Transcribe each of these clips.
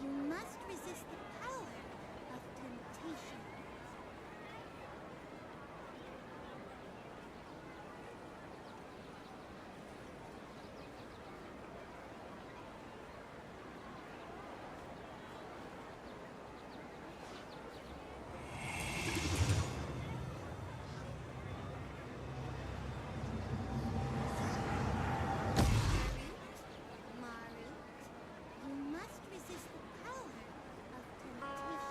You must resist the power of temptation. Marit, you must resist the power of temptation.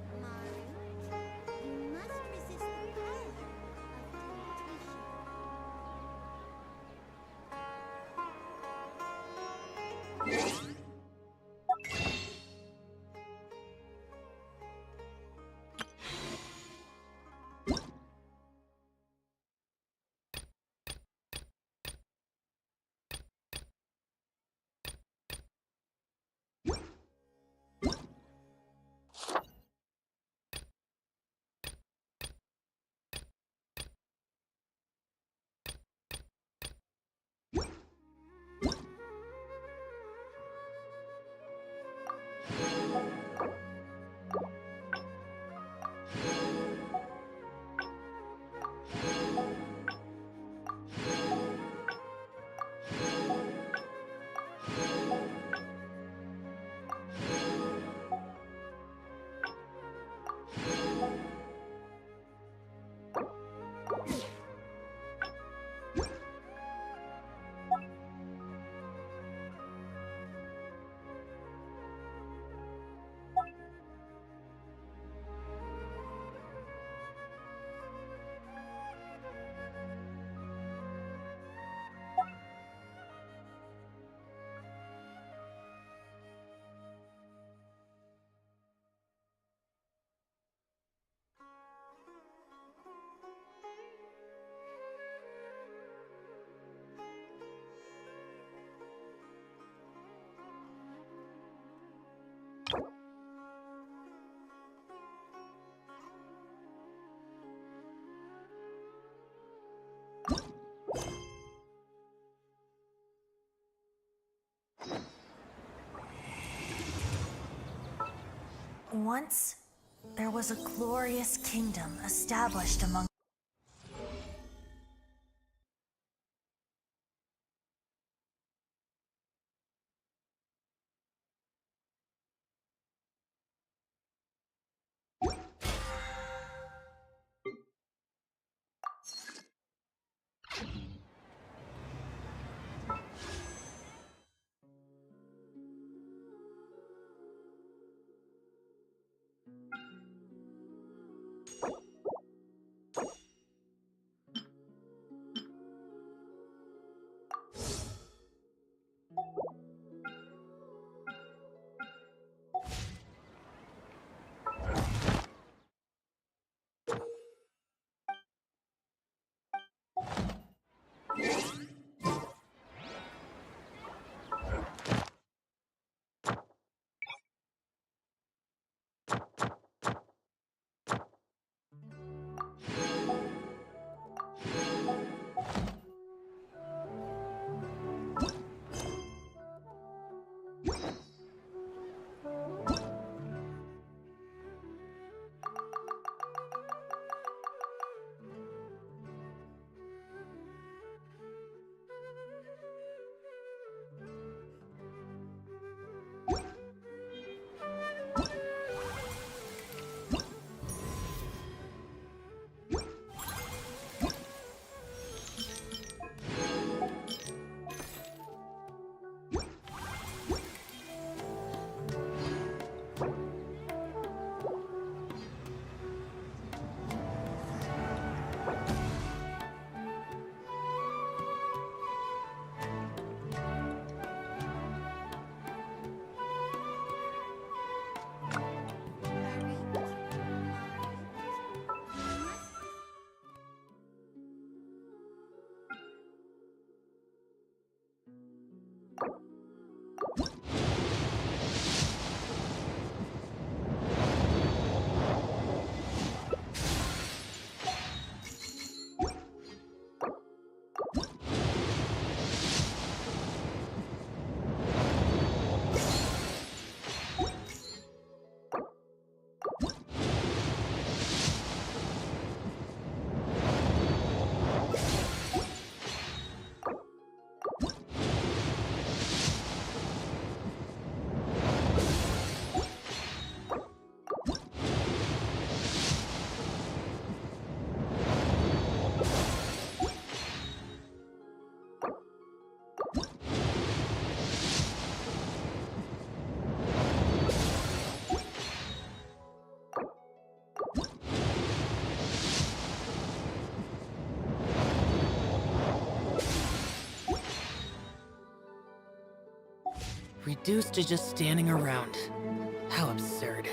Marit, you must resist the power of temptation. Once, there was a glorious kingdom established among reduced to just standing around. How absurd.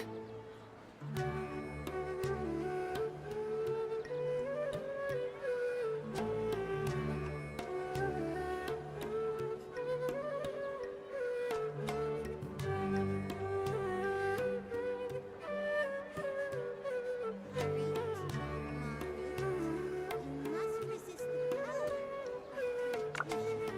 You must resist the power of temptation.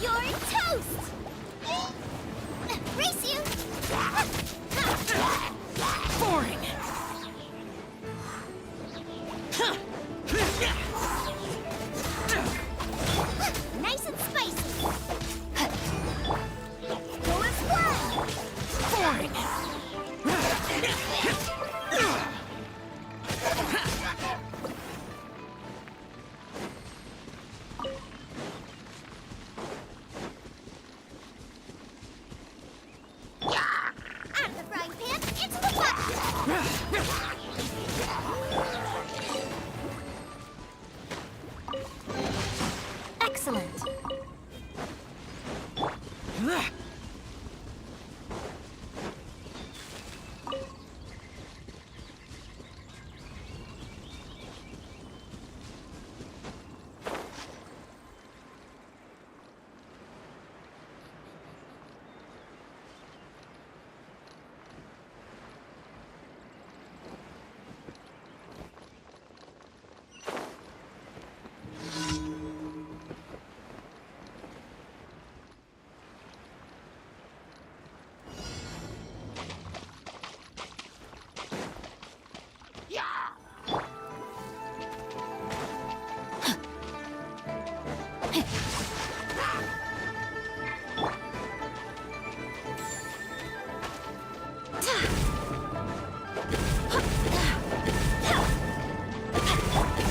You're toast! Race you! Boring! Nice and spicy! Go as well! Boring! Out of the frying pan, into the pot! Excellent.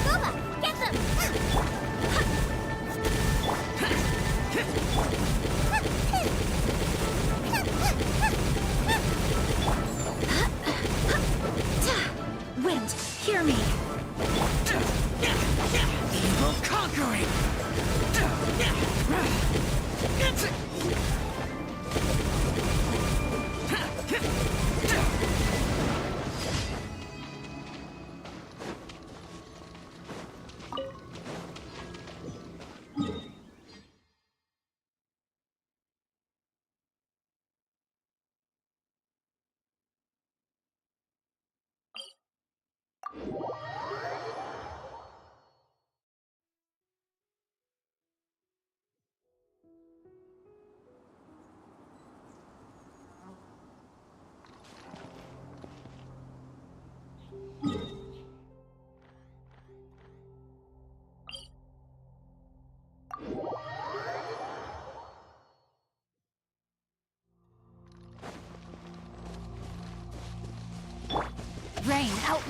Booba, get them! Wind, hear me. Evil conquering!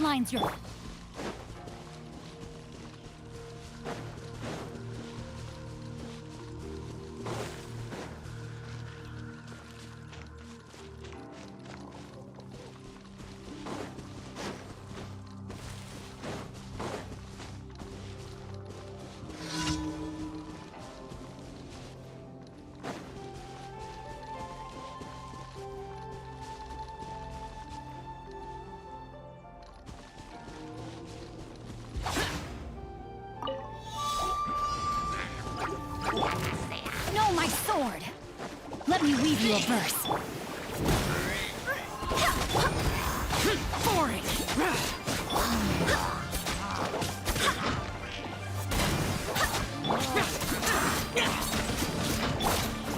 outlines your... No, my sword! Let me weave you a verse. Boring!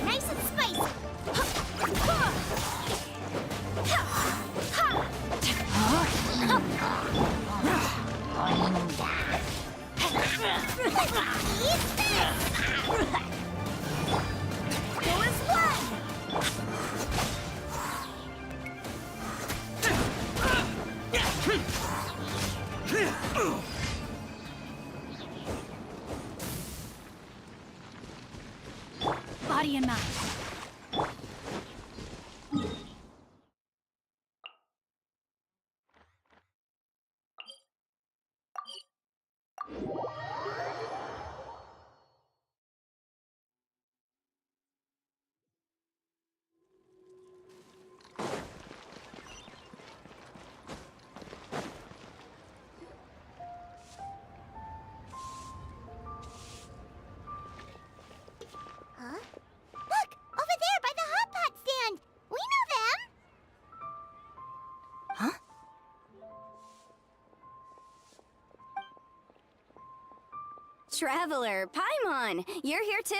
Nice and spicy. There was one. Body and mind. Huh? Look! Over there by the hot pot stand! We know them! Huh? Traveler, Paimon, you're here too?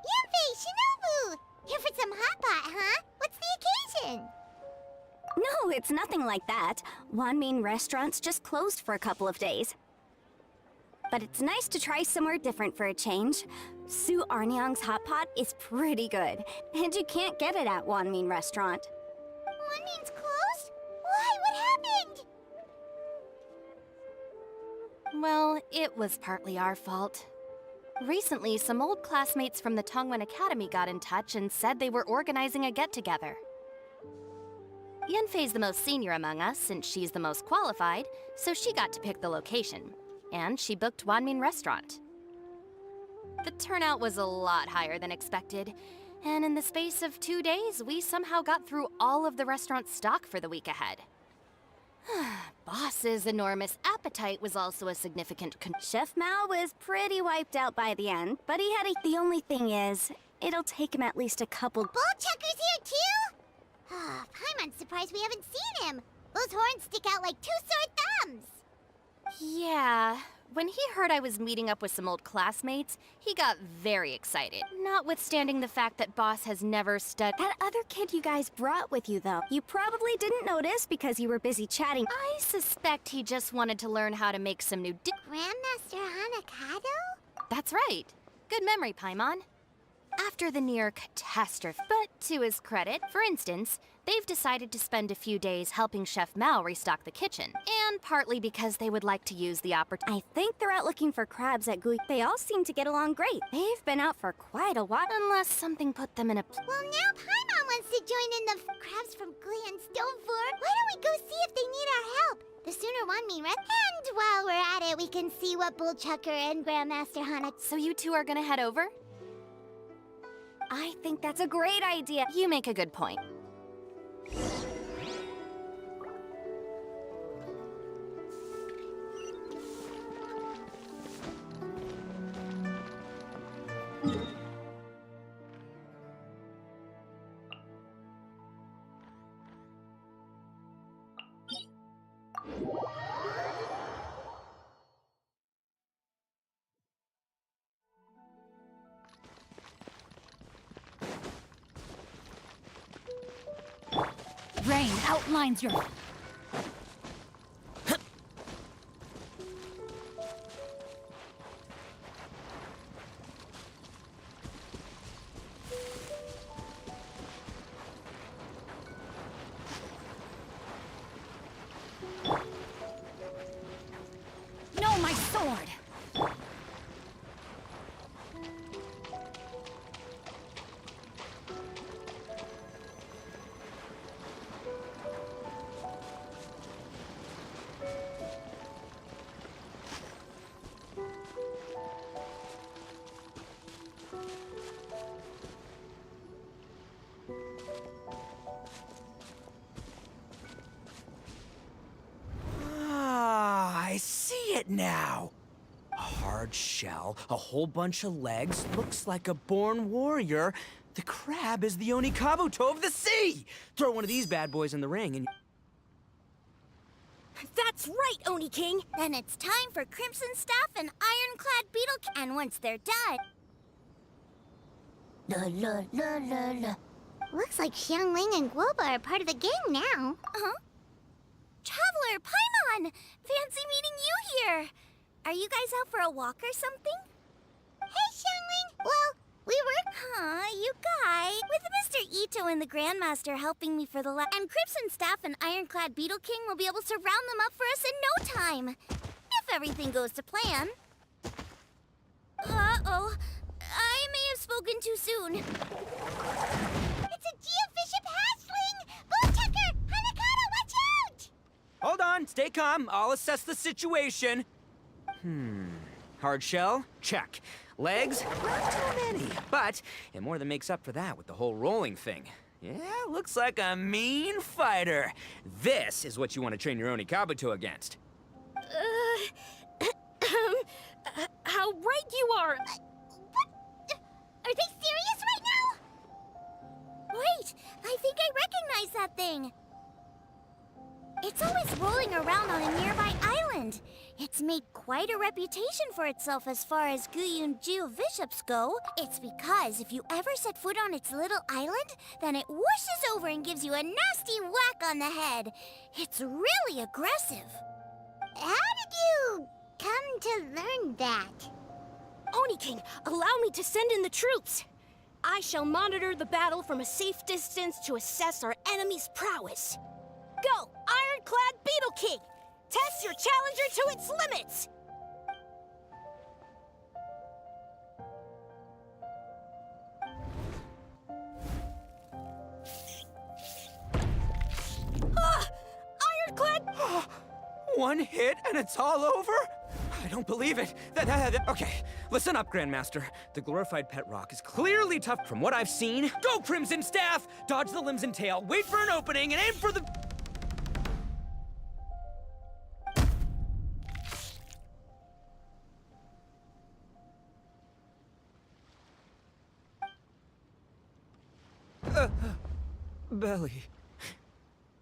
Yanfei, Shinobu! Here for some hot pot, huh? What's the occasion? No, it's nothing like that. Wanmin restaurant's just closed for a couple of days. But it's nice to try somewhere different for a change. Su Arnyang's hot pot is pretty good, and you can't get it at Wanmin restaurant. Wanmin's closed? Why? What happened? Well, it was partly our fault. Recently, some old classmates from the Tongwen Academy got in touch and said they were organizing a get-together. Yanfei's the most senior among us, since she's the most qualified, so she got to pick the location. And she booked Wanmin Restaurant. The turnout was a lot higher than expected, and in the space of 2 days, we somehow got through all of the restaurant's stock for the week ahead. Boss's enormous appetite was also a significant Chef Mao was pretty wiped out by the end, but he had a... The only thing is, it'll take him at least a couple... Bullchucker's here too? Ah, Paimon's surprised we haven't seen him. Those horns stick out like two sore thumbs. Yeah, when he heard I was meeting up with some old classmates, he got very excited. Notwithstanding the fact that Boss has never studied. That other kid you guys brought with you, though, you probably didn't notice because you were busy chatting. I suspect he just wanted to learn how to make some new Grandmaster Hanakado? That's right. Good memory, Paimon. After the near catastrophe, but to his credit, for instance, they've decided to spend a few days helping Chef Mao restock the kitchen, and partly because they would like to use the opportunity. I think they're out looking for crabs at Gui. They all seem to get along great. They've been out for quite a while. Unless something put them in a... Well, now Paimon wants to join in the crabs from Glee and Stoneford. Why don't we go see if they need our help? The sooner Wanmin rest. And while we're at it, we can see what Bullchucker and Grandmaster Hana... So you two are gonna head over? I think that's a great idea. You make a good point. Rain outlines your... sword. I see it now. A hard shell, a whole bunch of legs, looks like a born warrior. The crab is the Onikabuto of the sea! Throw one of these bad boys in the ring and... That's right, Oni King. Then it's time for Crimson Staff and Ironclad Beetle and once they're done... La la la la la. Looks like Xiangling and Guoba are part of the gang now. Uh-huh. Traveler, Paimon! Fancy meeting you here! Are you guys out for a walk or something? Hey, Xiangling! Well, we were... you guys. With Mr. Ito and the Grandmaster helping me for the and Crimson Staff and Ironclad Beetle King will be able to round them up for us in no time. If everything goes to plan. Uh-oh. I may have spoken too soon. It's a Geofiship hatchling! Bullchucker! Hanakata, watch out! Hold on, stay calm. I'll assess the situation. Hard shell? Check. Legs? Not too many. But it more than makes up for that with the whole rolling thing. Yeah, looks like a mean fighter. This is what you want to train your Onikabuto against. How right you are! Are they serious right now? Wait, I think I recognize that thing. It's always rolling around on a nearby island. It's made quite a reputation for itself as far as Guyun Geoviships go. It's because if you ever set foot on its little island, then it whooshes over and gives you a nasty whack on the head. It's really aggressive. How did you come to learn that? Oni King, allow me to send in the troops. I shall monitor the battle from a safe distance to assess our enemy's prowess. Go, Ironclad Beetle King! Test your challenger to its limits! Ironclad! One hit and it's all over? I don't believe it. Okay, listen up, Grandmaster. The glorified pet rock is clearly tough from what I've seen. Go, Crimson Staff! Dodge the limbs and tail, wait for an opening, and aim for the... belly.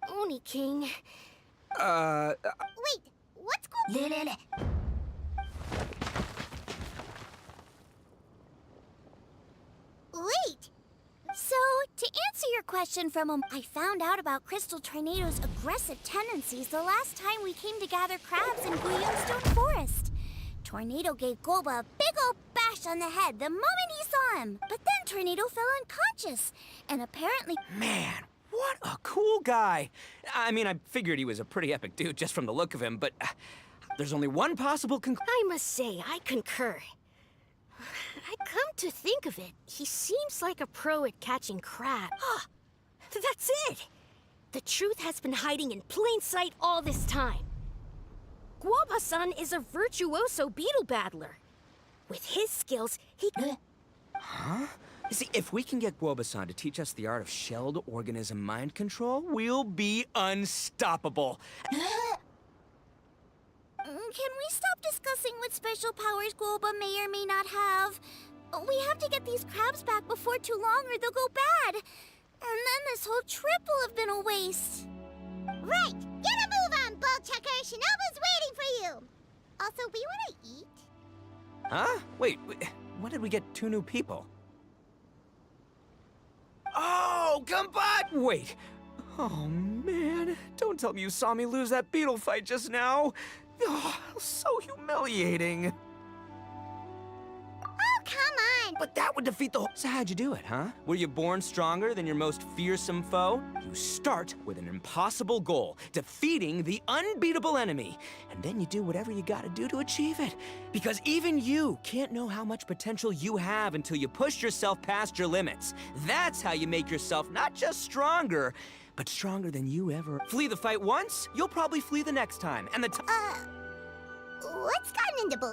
Oni King. Wait, what's going on? Wait! So, to answer your question from I found out about Crystal Tornado's aggressive tendencies the last time we came to gather crabs in Guyunstone Forest. Tornado gave Golba a big old bash on the head the moment he saw him. But then Tornado fell unconscious, and apparently... Man, what a cool guy. I mean, I figured he was a pretty epic dude just from the look of him, but there's only one possible conclusion. I must say, I concur. I come to think of it, he seems like a pro at catching crabs. Ah, that's it! The truth has been hiding in plain sight all this time. Guoba-san is a virtuoso beetle battler. With his skills, he... Huh? See, if we can get Guoba-san to teach us the art of shelled organism mind control, we'll be unstoppable. Can we stop discussing what special powers Guoba may or may not have? We have to get these crabs back before too long or they'll go bad. And then this whole trip will have been a waste. Right! Get a move on, Bullchucker! Shinobu's waiting for you! Also, we want to eat? Huh? Wait, when did we get 2 new people? Oh, Kumbat! Wait. Oh, man. Don't tell me you saw me lose that beetle fight just now. Oh, so humiliating. Oh, come on! But that would defeat the whole... So how'd you do it, huh? Were you born stronger than your most fearsome foe? You start with an impossible goal, defeating the unbeatable enemy. And then you do whatever you gotta do to achieve it. Because even you can't know how much potential you have until you push yourself past your limits. That's how you make yourself not just stronger, but stronger than you ever... Flee the fight once, you'll probably flee the next time. And the What's gotten into bull?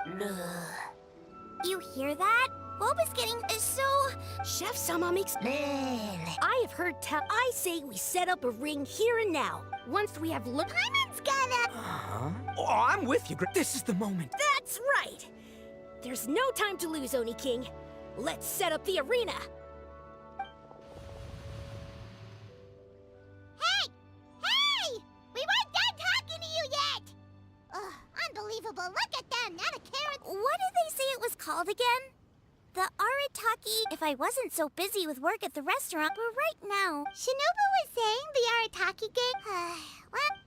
You hear that? Boba's getting so... Chef Sama makes... I have heard tell... I say we set up a ring here and now. Once we have Paimon's gotta... Oh, I'm with you. This is the moment. That's right! There's no time to lose, Oni King. Let's set up the arena. Hey! Hey! We weren't done talking to you yet! Ugh, unbelievable. Look at them, not a carrot. What did they say it was called again? The Arataki... If I wasn't so busy with work at the restaurant, but right now... Shinobu was saying the Arataki game... What?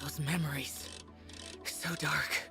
Those memories. So dark.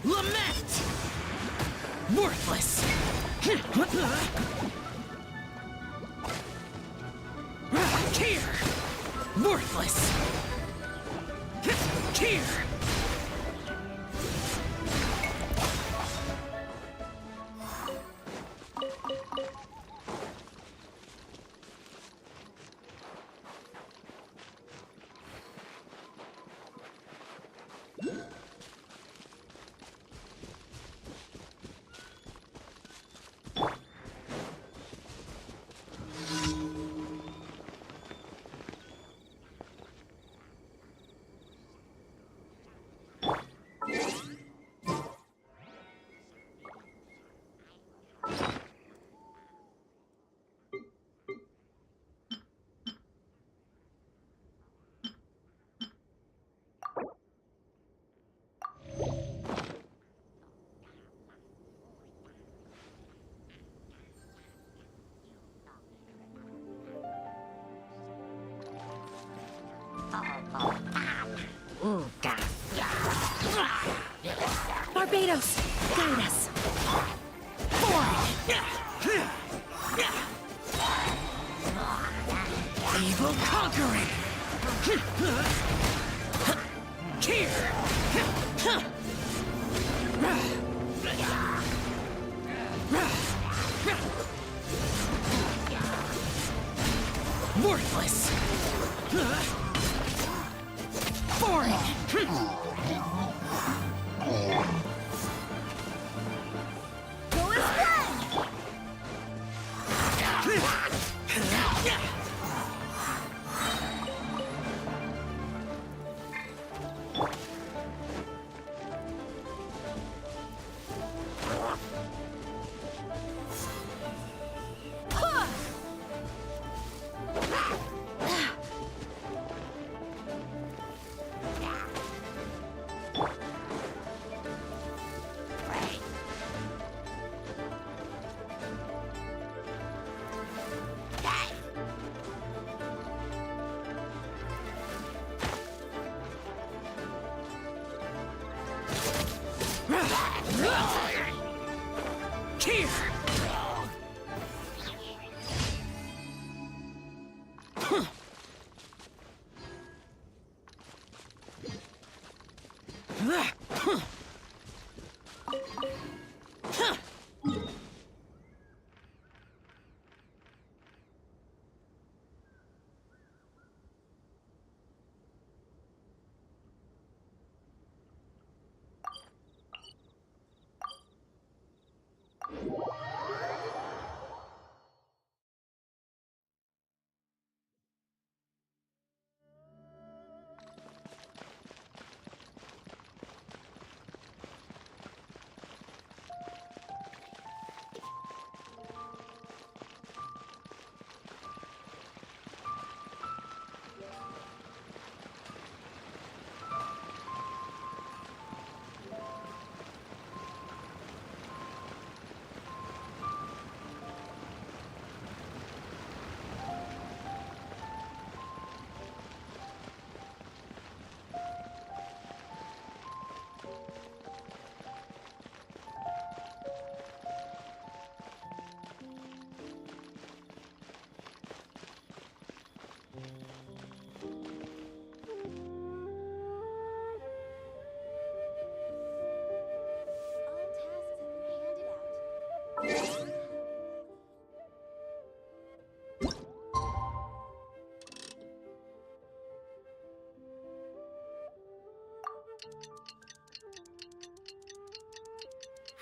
Lament! Worthless! Here! Worthless! Here! Barbados, guide us. Evil conquering! Here! Worthless! Foreign! Here!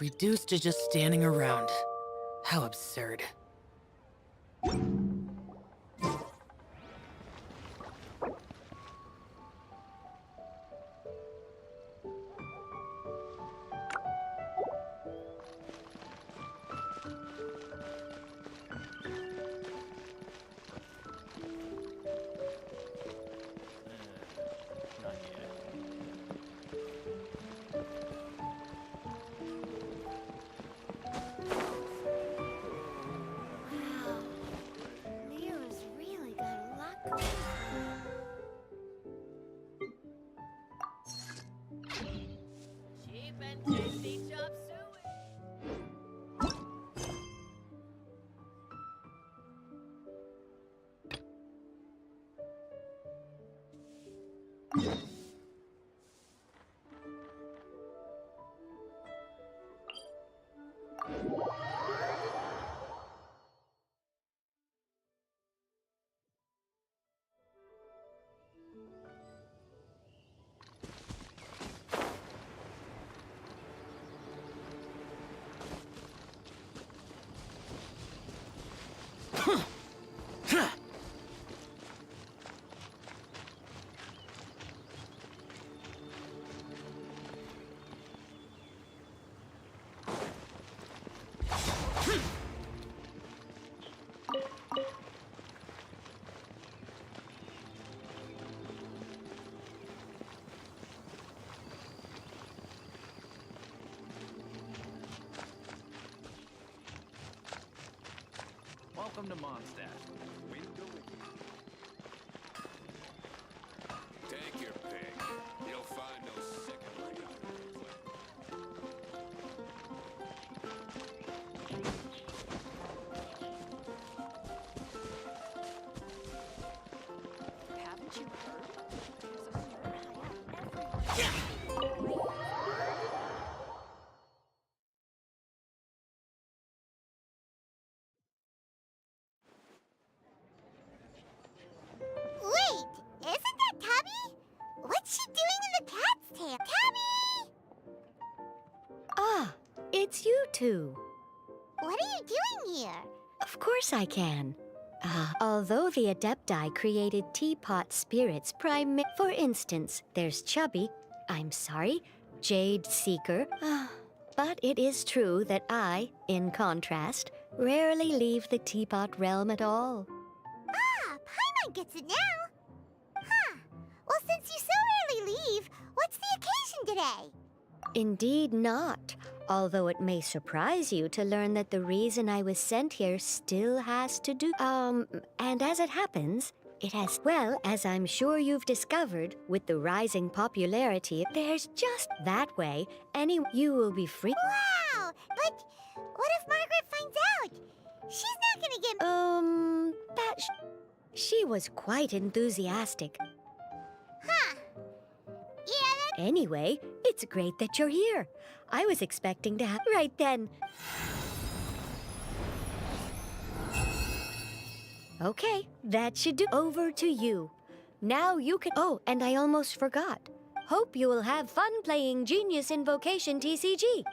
Reduced to just standing around. How absurd. Wow. Nero's really got a lot going on. Cheap and tasty chop suey. Welcome to Mondstadt. Take your pick. You'll find no second-rate Haven't you heard? There's a third hideout everywhere. Wait, isn't that Tabby? What's she doing in the cat's tail? Tabby! Ah, it's you two. What are you doing here? Of course I can. Although the Adepti created teapot spirits for instance, there's Chubby, I'm sorry, Jade Seeker. But it is true that I, in contrast, rarely leave the teapot realm at all. Ah, Paimon gets it now. Huh. Well, since you so rarely leave, what's the occasion today? Indeed not. Although it may surprise you to learn that the reason I was sent here still has to do... and as it happens, it has... Well, as I'm sure you've discovered, with the rising popularity, there's just that way. You will be free... Wow! But what if Margaret finds out? She's not gonna get... She was quite enthusiastic. Huh. Yeah, Anyway, it's great that you're here. I was expecting to have... Right then. Okay, that should do. Over to you. Now you can... Oh, and I almost forgot. Hope you will have fun playing Genius Invocation TCG.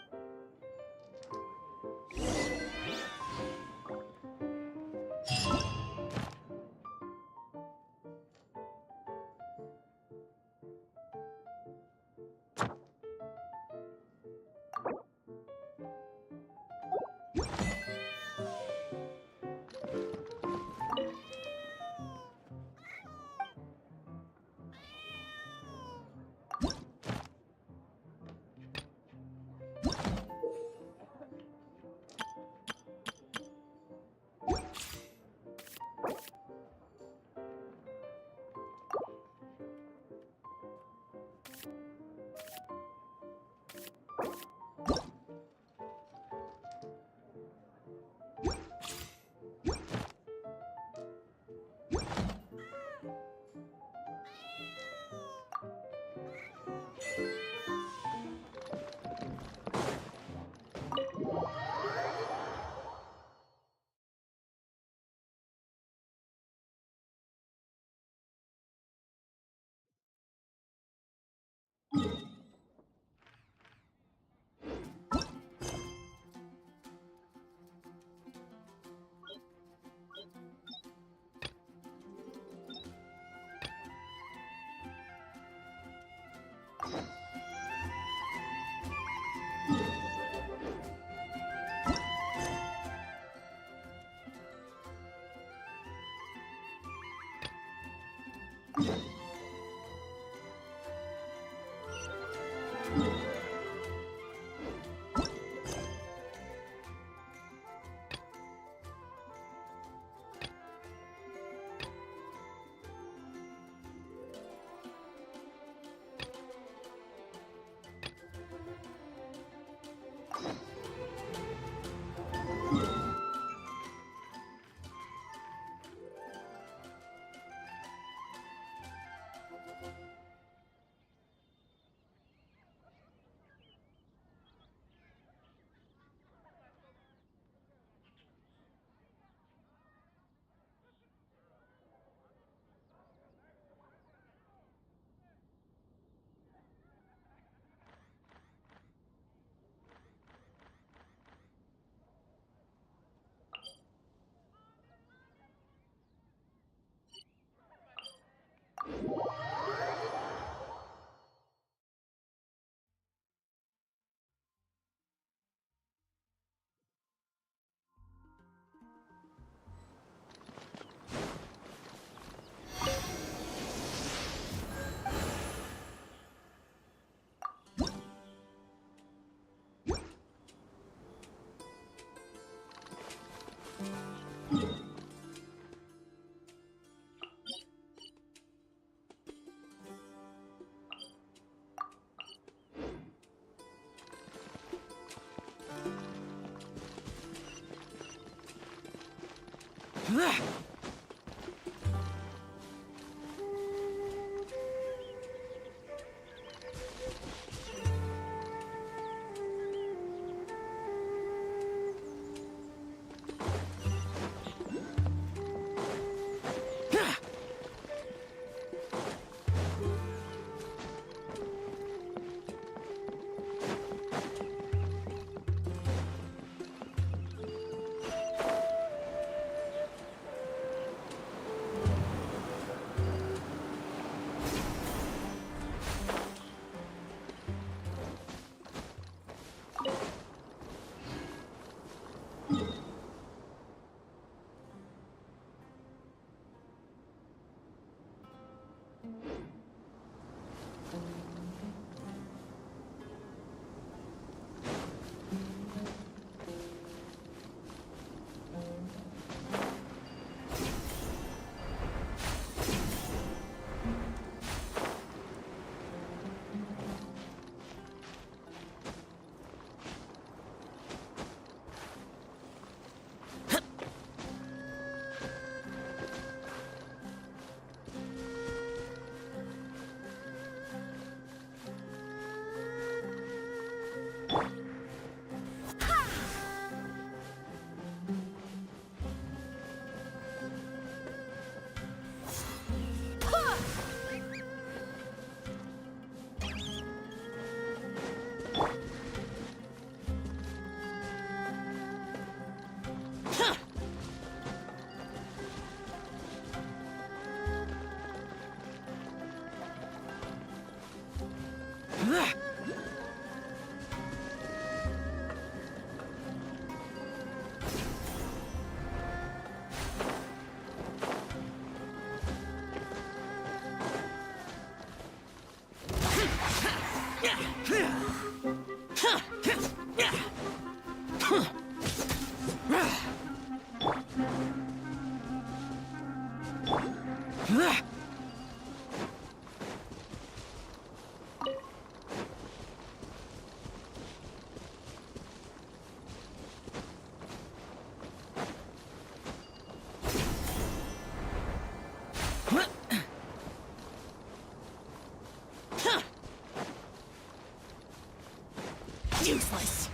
Useless.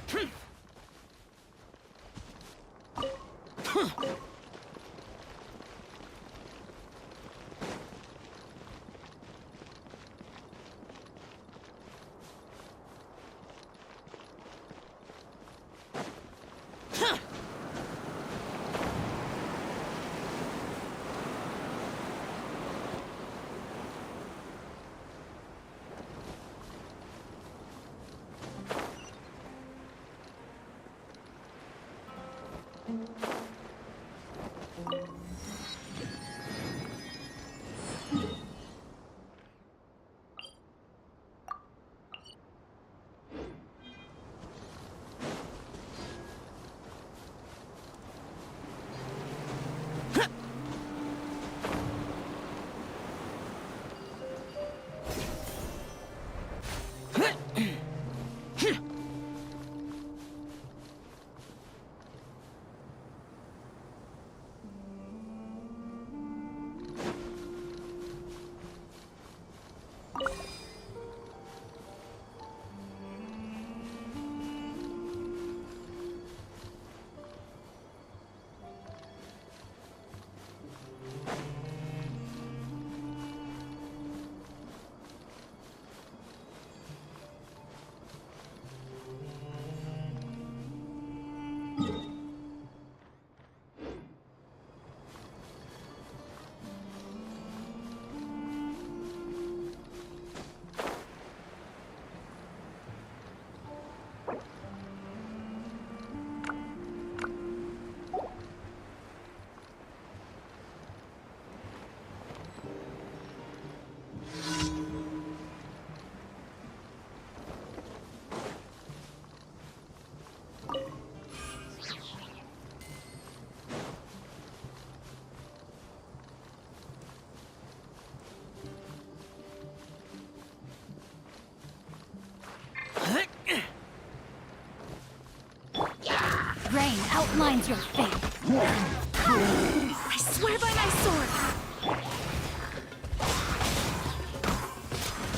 outlines your fate. I swear by my sword.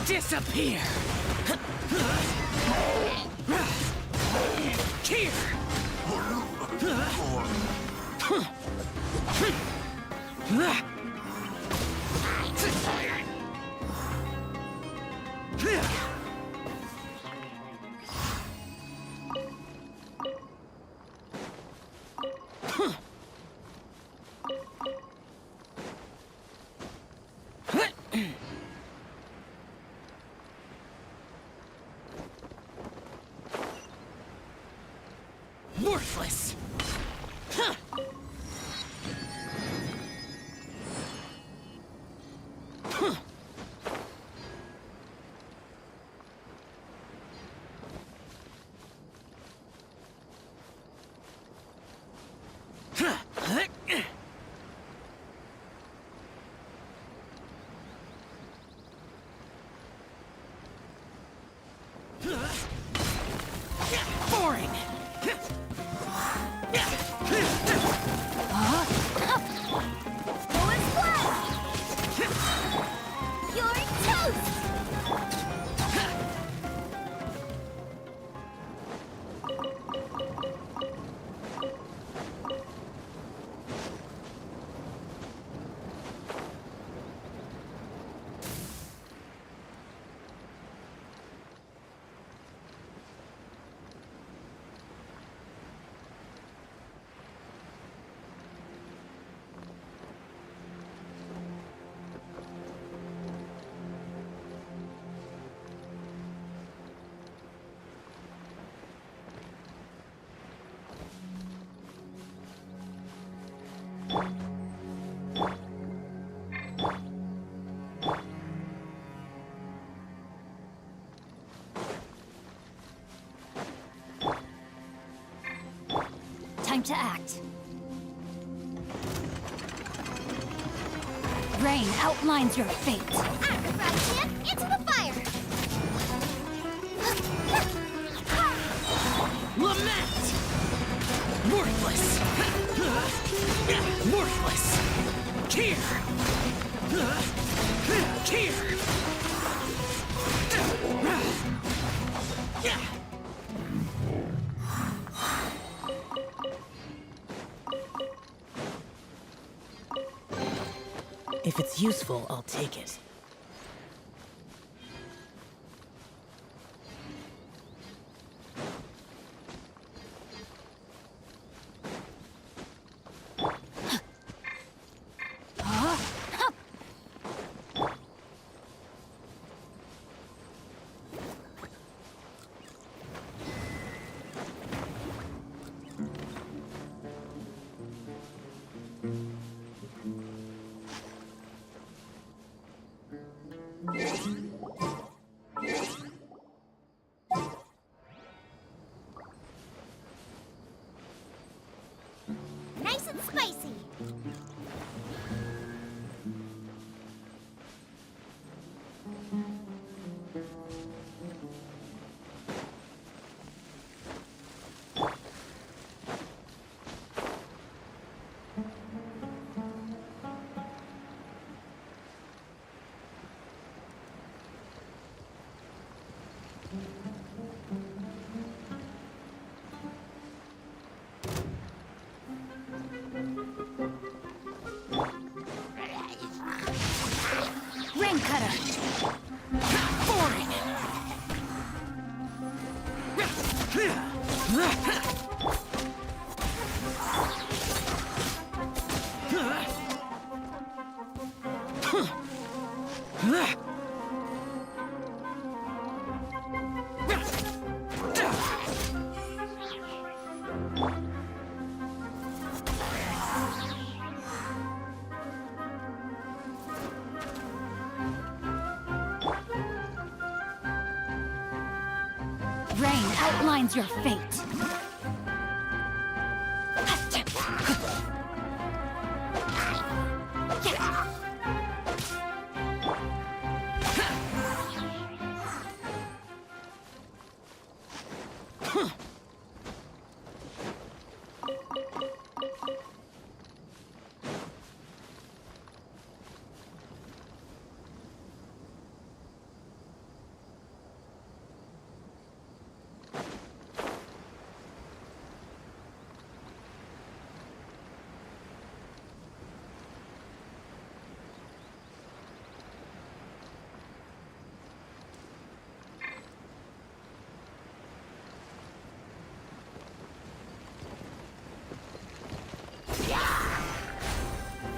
Disappear! Here! Worthless! Boring! You're toast! Time to act. Rain outlines your fate. Acrobat into the fire! Lament! Worthless! Worthless! Here! Here! If it's useful, I'll take it. Nice and spicy! Rain cutter. Boring! Rain outlines your fate.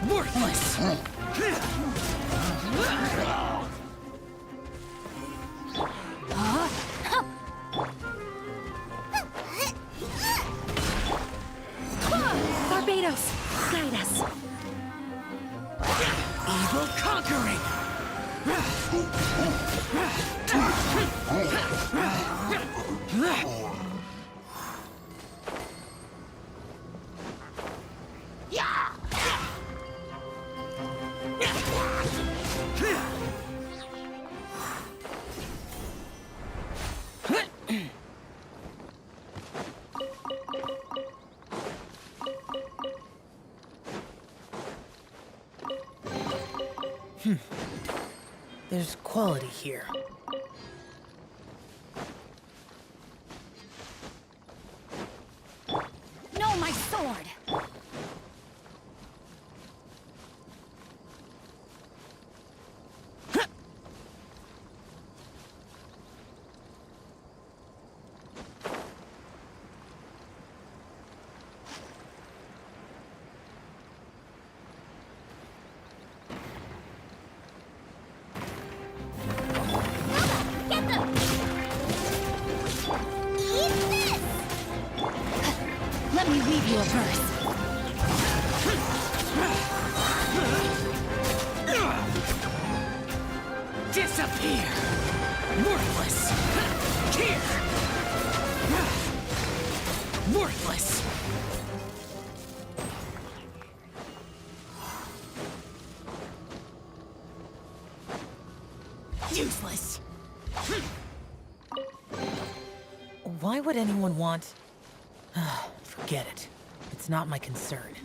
Worthless! Barbados, guide us. Evil conquering! There's quality here. No, my sword! Get them! Eat this! Let me read you a verse. Disappear! Worthless! Here! Worthless! Useless! Why would anyone want... Forget it. It's not my concern.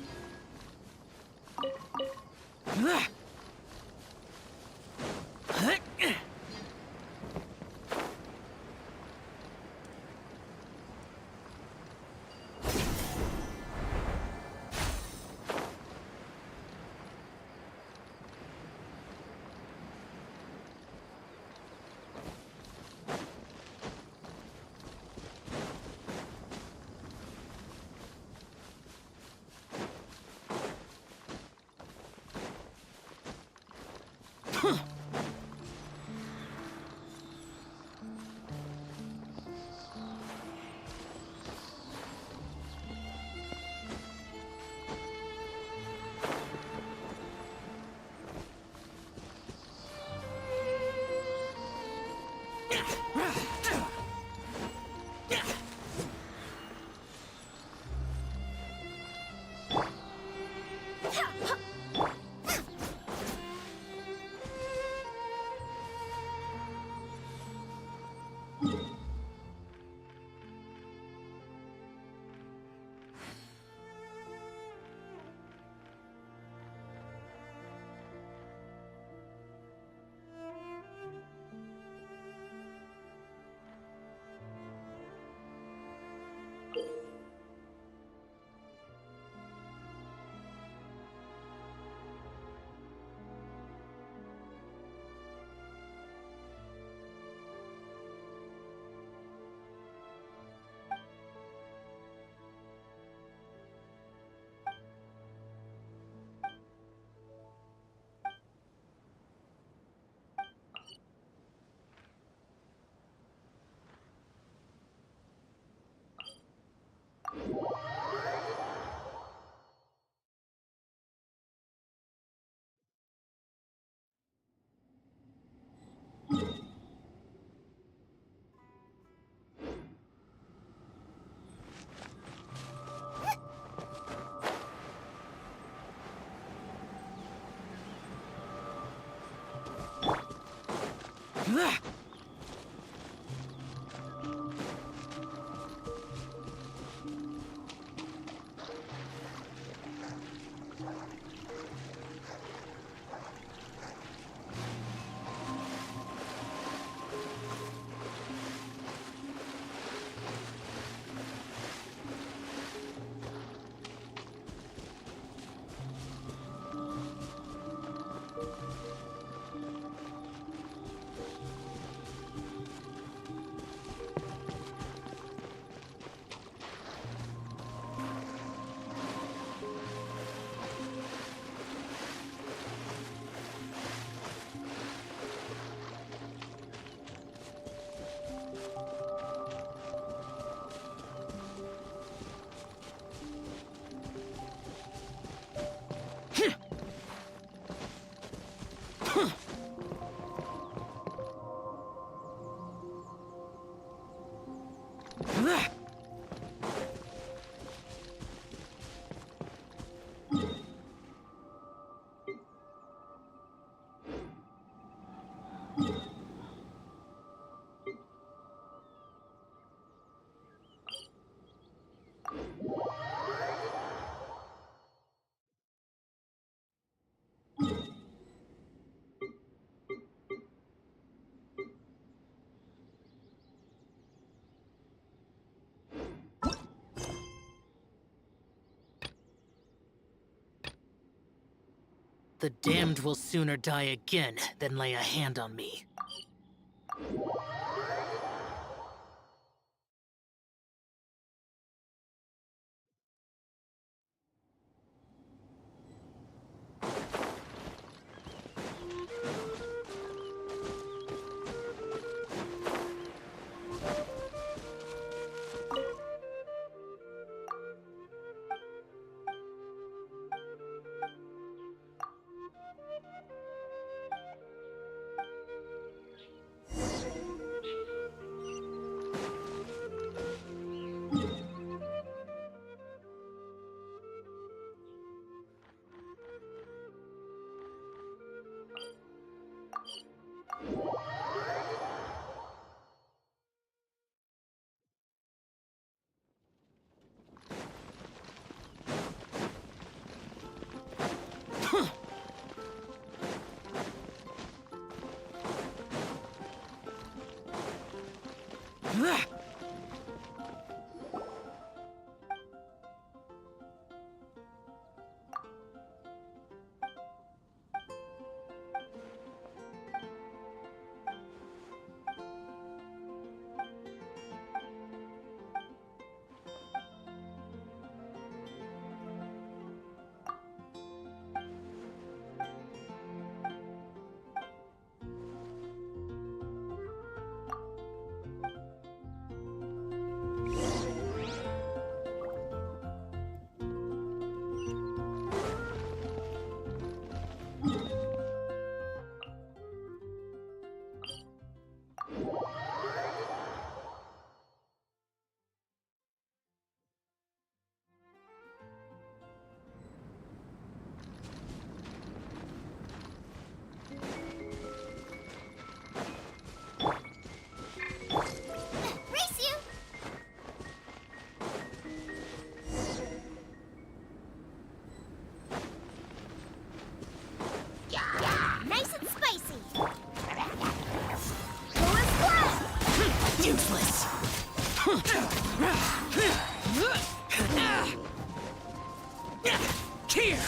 The damned will sooner die again than lay a hand on me. Race you! Nice and spicy! Go as flat! Useless! Here!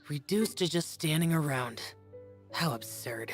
Reduced to just standing around. How absurd.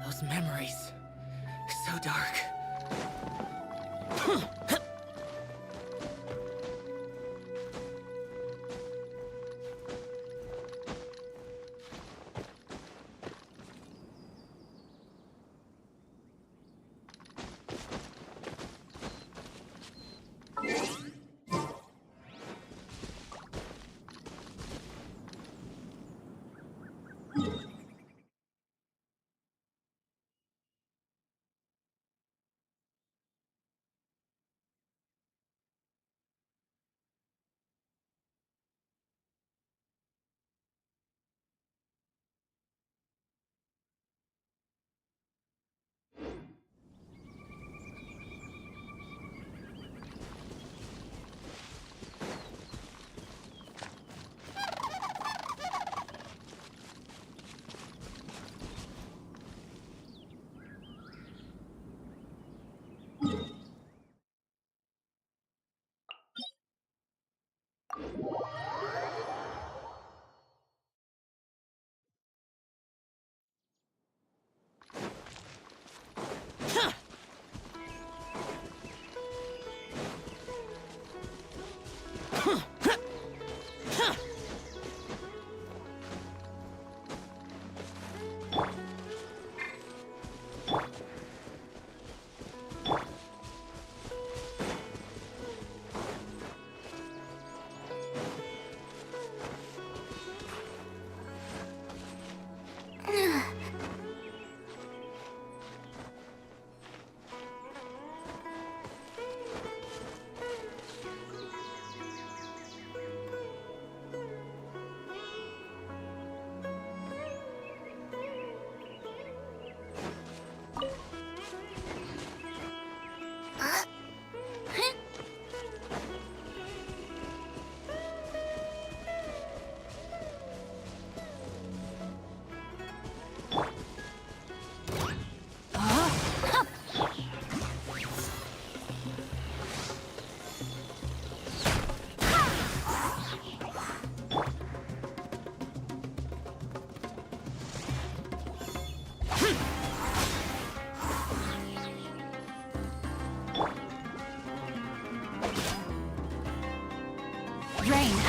Those memories. So dark.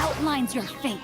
outlines your fate.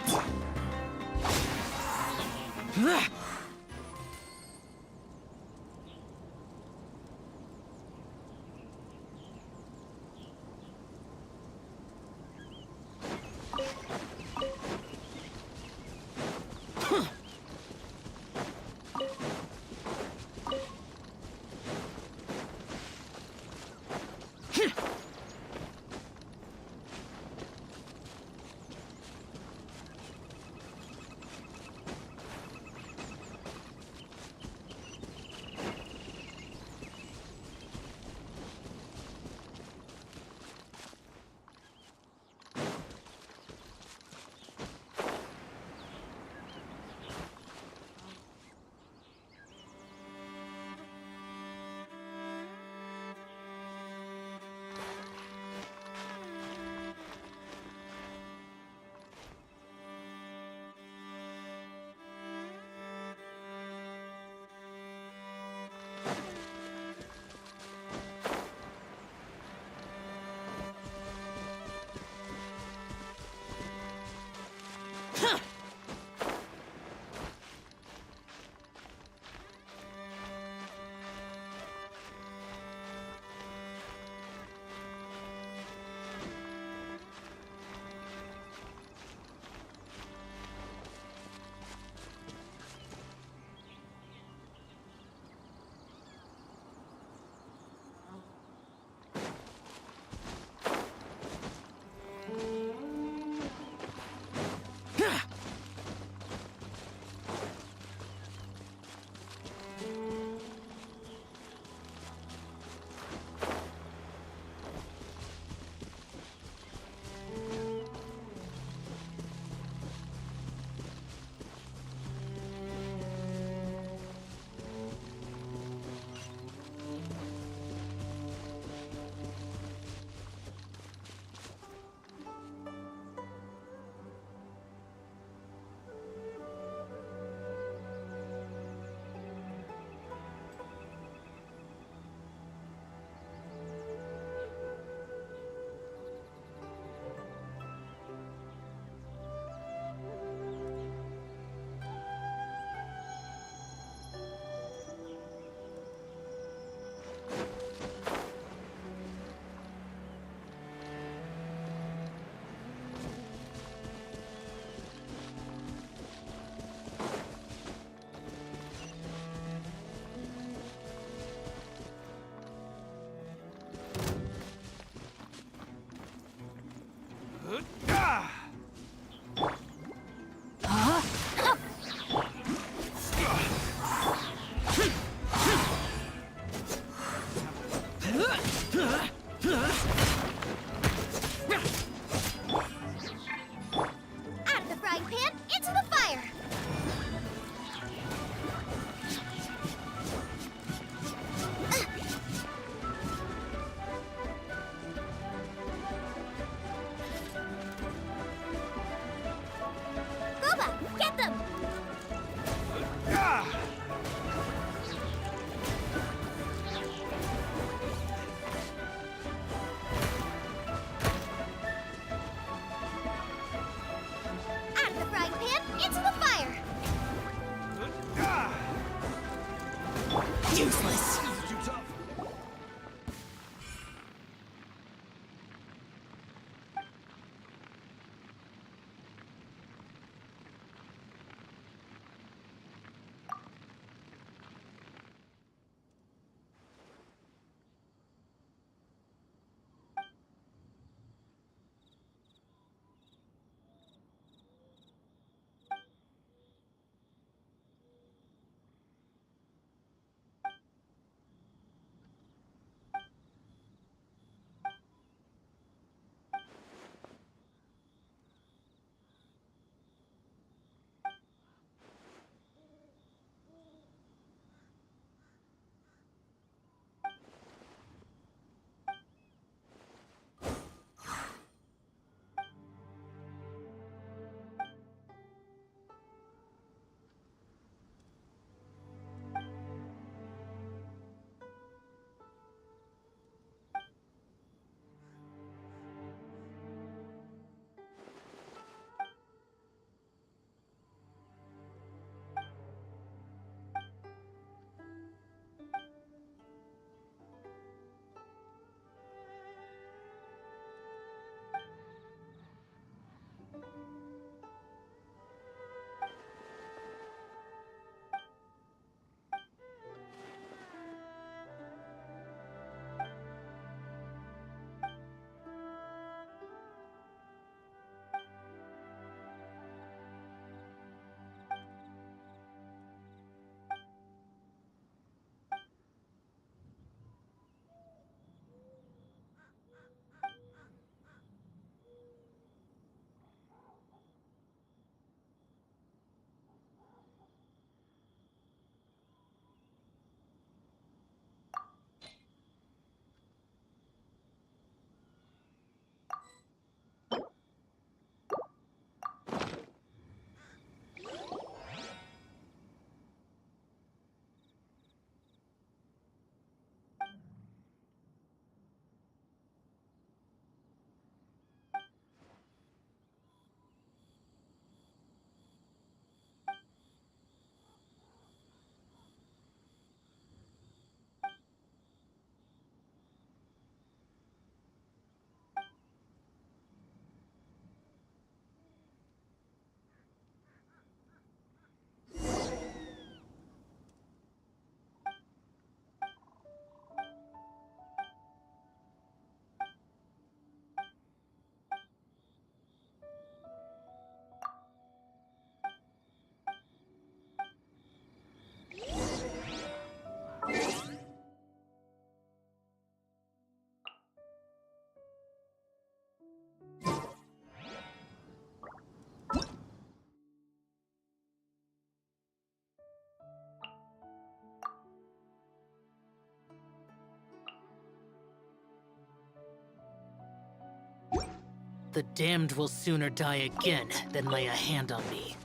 The damned will sooner die again than lay a hand on me.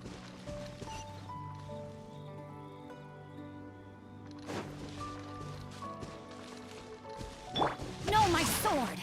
No, my sword!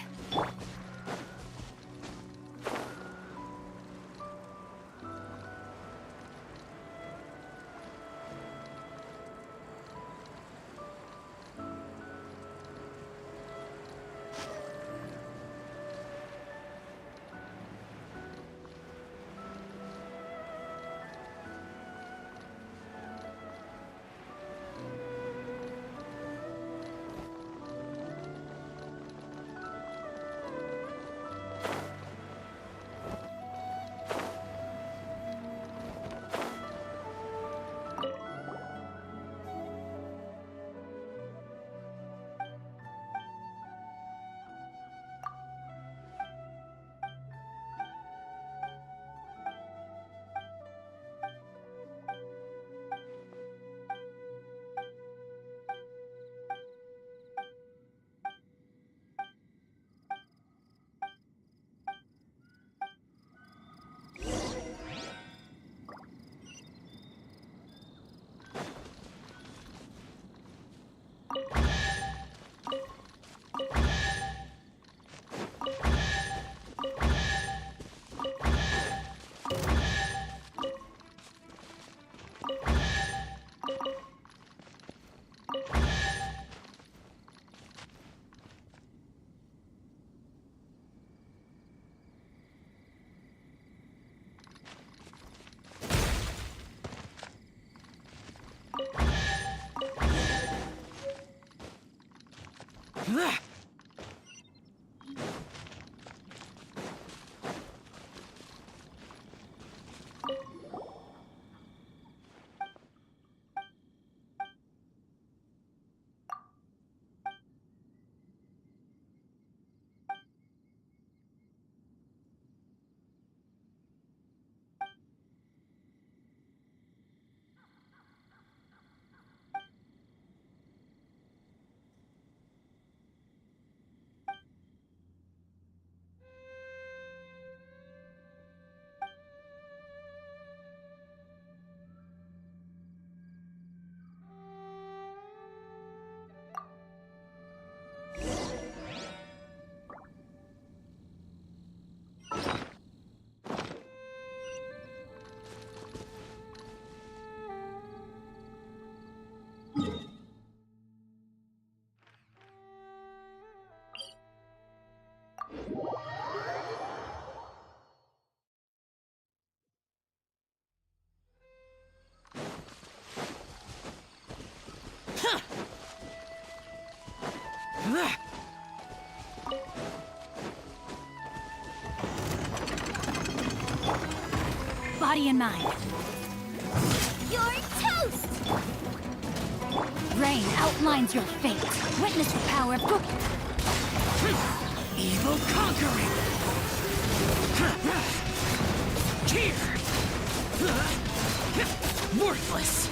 Body and mind. You're toast! Rain outlines your fate. Witness the power of good. Evil conquering! Here! Worthless!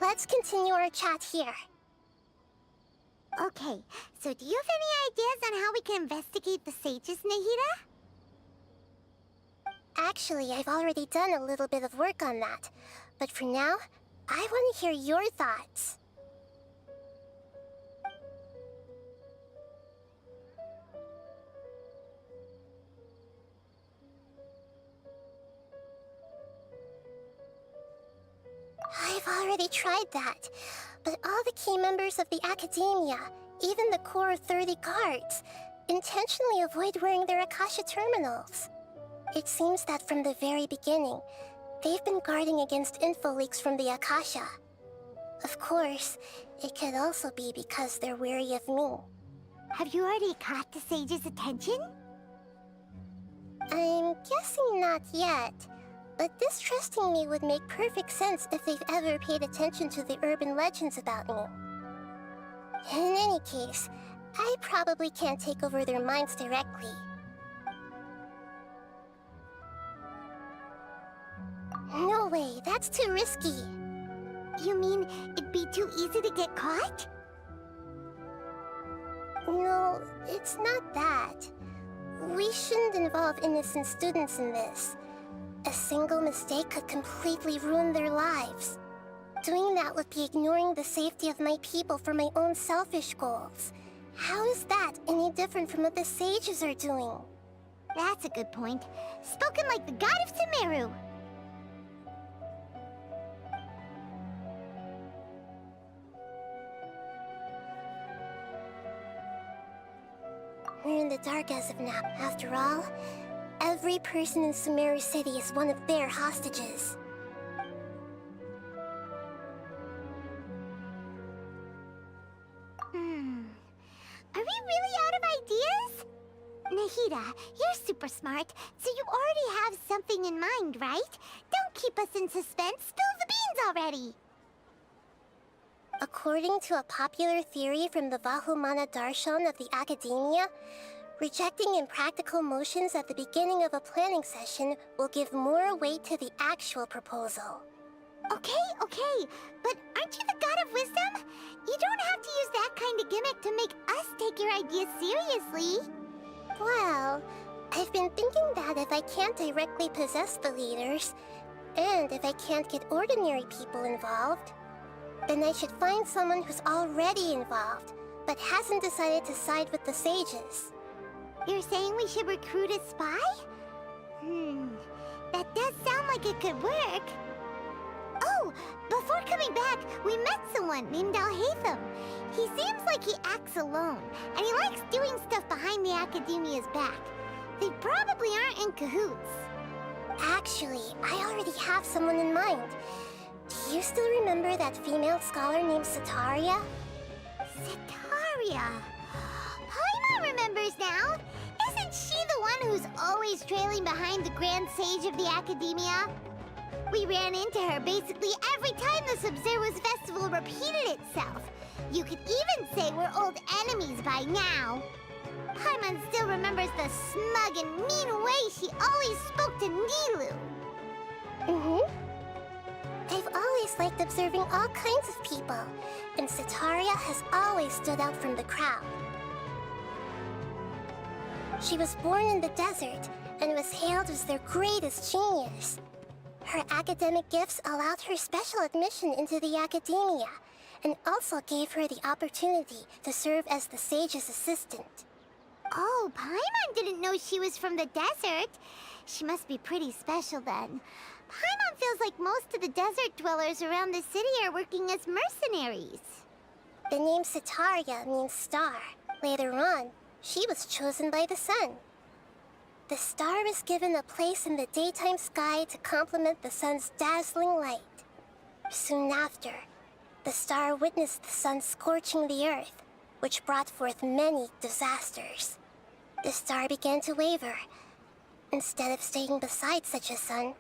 Let's continue our chat here. Okay, so do you have any ideas on how we can investigate the sages, Nahida? Actually, I've already done a little bit of work on that. But for now, I want to hear your thoughts. I've already tried that, but all the key members of the Academia, even the core 30 guards, intentionally avoid wearing their Akasha terminals. It seems that from the very beginning, they've been guarding against info leaks from the Akasha. Of course, it could also be because they're wary of me. Have you already caught the sage's attention? I'm guessing not yet. But distrusting me would make perfect sense if they've ever paid attention to the urban legends about me. In any case, I probably can't take over their minds directly. No way, that's too risky. You mean it'd be too easy to get caught? No, it's not that. We shouldn't involve innocent students in this. A single mistake could completely ruin their lives. Doing that would be ignoring the safety of my people for my own selfish goals. How is that any different from what the sages are doing? That's a good point. Spoken like the god of Sumeru. We're in the dark as of now. After all, every person in Sumeru City is one of their hostages. Are we really out of ideas? Nahida, you're super smart, so you already have something in mind, right? Don't keep us in suspense. Spill the beans already. According to a popular theory from the Vahumana Darshan of the Academia, rejecting impractical motions at the beginning of a planning session will give more weight to the actual proposal. Okay, but aren't you the god of wisdom? You don't have to use that kind of gimmick to make us take your ideas seriously. Well, I've been thinking that if I can't directly possess the leaders, and if I can't get ordinary people involved, then I should find someone who's already involved, but hasn't decided to side with the sages. You're saying we should recruit a spy? That does sound like it could work. Oh, before coming back, we met someone named Alhaitham. He seems like he acts alone, and he likes doing stuff behind the Academia's back. They probably aren't in cahoots. Actually, I already have someone in mind. Do you still remember that female scholar named Sataria? Sataria. Paimon remembers now. Isn't she the one who's always trailing behind the Grand Sage of the Academia? We ran into her basically every time the Sub-Zero's festival repeated itself. You could even say we're old enemies by now. Paimon still remembers the smug and mean way she always spoke to Nilou. I've always liked observing all kinds of people, and Sataria has always stood out from the crowd. She was born in the desert and was hailed as their greatest genius. Her academic gifts allowed her special admission into the Academia, and also gave her the opportunity to serve as the sage's assistant. Oh, Paimon didn't know she was from the desert. She must be pretty special then. Paimon feels like most of the desert dwellers around the city are working as mercenaries. The name Sataria means star. Later on, she was chosen by the sun. The star was given a place in the daytime sky to complement the sun's dazzling light. Soon after, the star witnessed the sun scorching the earth, which brought forth many disasters. The star began to waver. Instead of staying beside such a sun,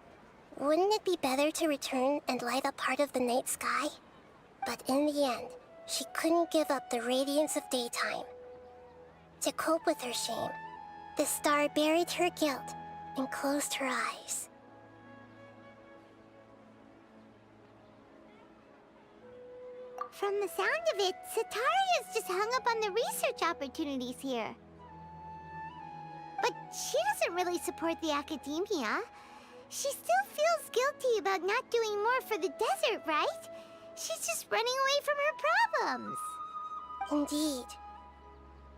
wouldn't it be better to return and light up part of the night sky? But in the end, she couldn't give up the radiance of daytime. To cope with her shame, the star buried her guilt and closed her eyes. From the sound of it, Sataria's just hung up on the research opportunities here. But she doesn't really support the academia. She still feels guilty about not doing more for the desert, right? She's just running away from her problems. Indeed.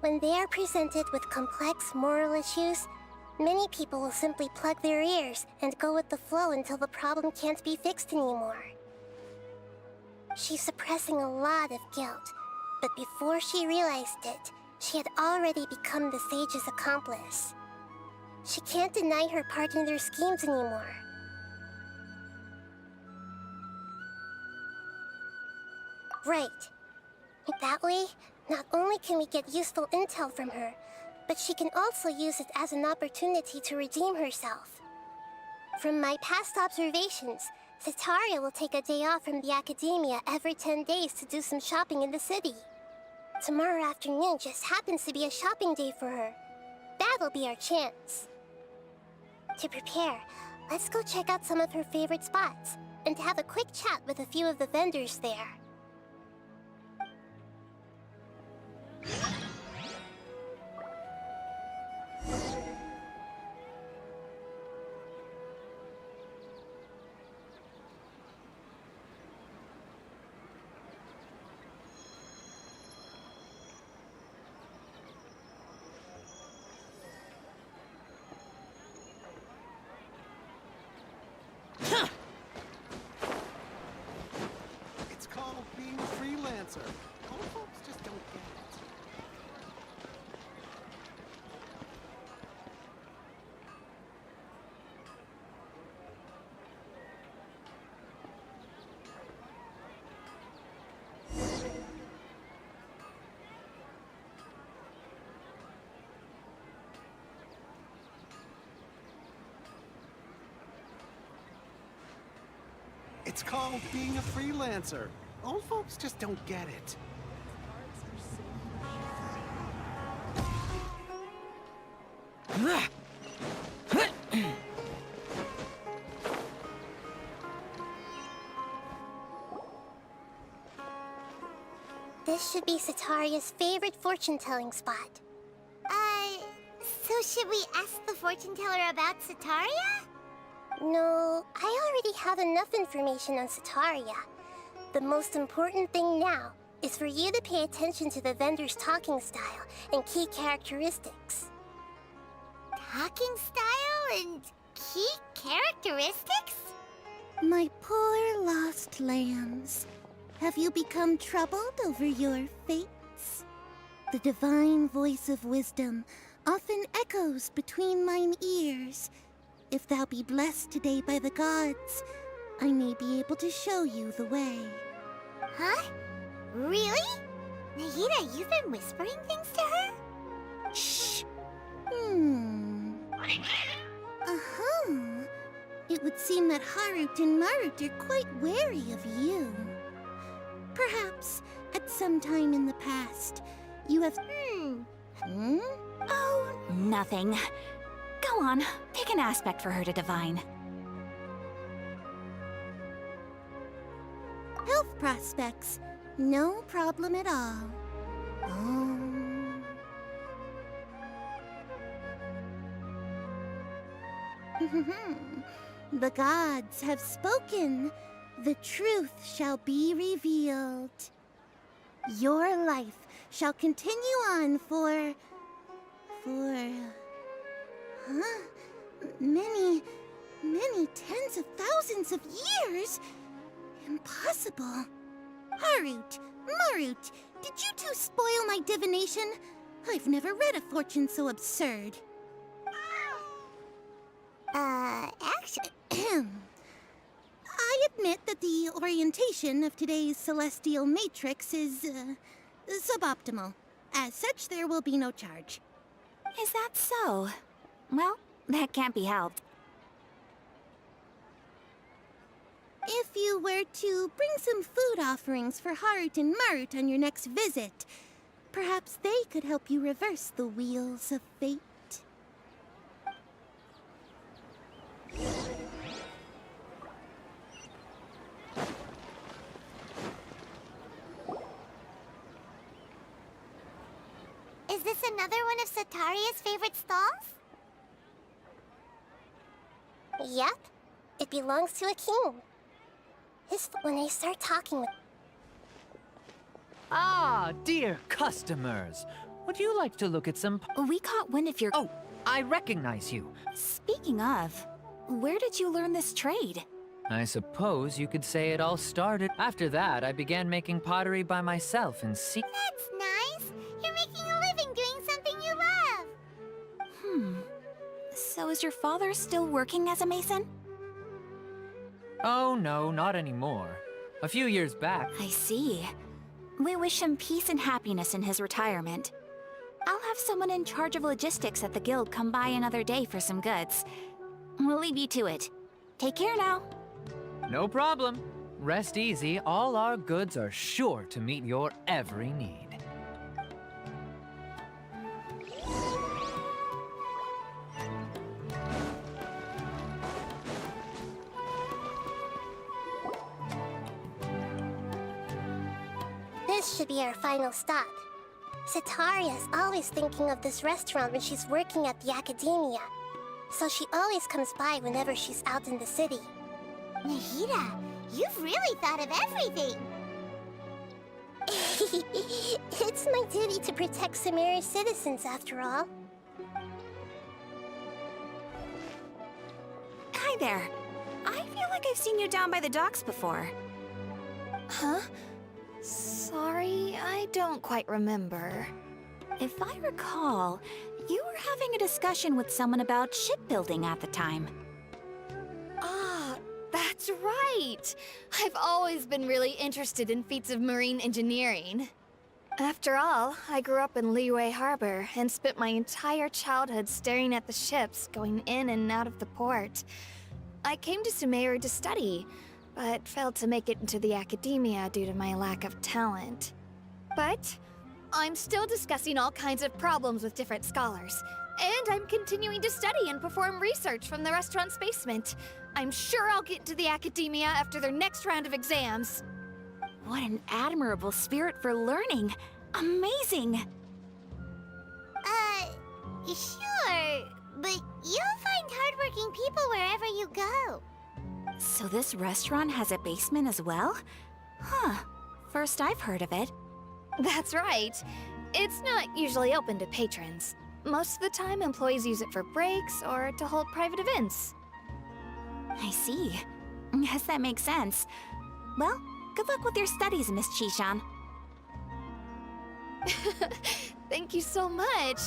When they are presented with complex moral issues, many people will simply plug their ears and go with the flow until the problem can't be fixed anymore. She's suppressing a lot of guilt, but before she realized it, she had already become the sage's accomplice. She can't deny her part in their schemes anymore. Right. That way, not only can we get useful intel from her, but she can also use it as an opportunity to redeem herself. From my past observations, Sataria will take a day off from the academia every 10 days to do some shopping in the city. Tomorrow afternoon just happens to be a shopping day for her. That'll be our chance. To prepare, let's go check out some of her favorite spots and have a quick chat with a few of the vendors there. It's called being a freelancer. Old folks just don't get it. It's called being a freelancer. Old folks just don't get it. This should be Sataria's favorite fortune-telling spot. So should we ask the fortune teller about Sataria? No, I already have enough information on Sataria. The most important thing now is for you to pay attention to the vendor's talking style and key characteristics. Talking style and key characteristics? My poor lost lambs, have you become troubled over your fates? The divine voice of wisdom often echoes between mine ears. If thou be blessed today by the gods, I may be able to show you the way. Huh? Really? Nahida, you've been whispering things to her? Shh! It would seem that Harut and Marut are quite wary of you. Perhaps, at some time in the past, you have... Oh, nothing. Go on, pick an aspect for her to divine. Health prospects. No problem at all. The gods have spoken. The truth shall be revealed. Your life shall continue on for... many tens of thousands of years? Impossible. Harut, Marut, did you two spoil my divination? I've never read a fortune so absurd. Actually... I admit that the orientation of today's celestial matrix is, suboptimal. As such, there will be no charge. Is that so? Well, that can't be helped. If you were to bring some food offerings for Heart and Mart on your next visit, perhaps they could help you reverse the wheels of fate. Is this another one of Sataria's favorite stalls? Yep. It belongs to a king. When I start talking with... Ah, dear customers. Would you like to look at some... We caught wind of your... Oh, I recognize you. Speaking of, where did you learn this trade? I suppose you could say it all started. After that, I began making pottery by myself and That's nice. You're making a living doing something you love. So is your father still working as a mason? Oh, no, not anymore. A few years back... I see. We wish him peace and happiness in his retirement. I'll have someone in charge of logistics at the guild come by another day for some goods. We'll leave you to it. Take care now. No problem. Rest easy, all our goods are sure to meet your every need. This should be our final stop. Sataria is always thinking of this restaurant when she's working at the academia. So she always comes by whenever she's out in the city. Nahida, you've really thought of everything. It's my duty to protect Sumeru's citizens, after all. Hi there. I feel like I've seen you down by the docks before. Huh? Sorry, I don't quite remember. If I recall, you were having a discussion with someone about shipbuilding at the time. Ah, that's right! I've always been really interested in feats of marine engineering. After all, I grew up in Liyue Harbor and spent my entire childhood staring at the ships going in and out of the port. I came to Sumeru to study, but failed to make it into the academia due to my lack of talent. But I'm still discussing all kinds of problems with different scholars, and I'm continuing to study and perform research from the restaurant's basement. I'm sure I'll get into the academia after their next round of exams. What an admirable spirit for learning! Amazing! Sure, but you'll find hardworking people wherever you go. So this restaurant has a basement as well? Huh. First I've heard of it. That's right. It's not usually open to patrons. Most of the time, employees use it for breaks or to hold private events. I see. Guess that makes sense. Well, good luck with your studies, Miss Chishan. Thank you so much.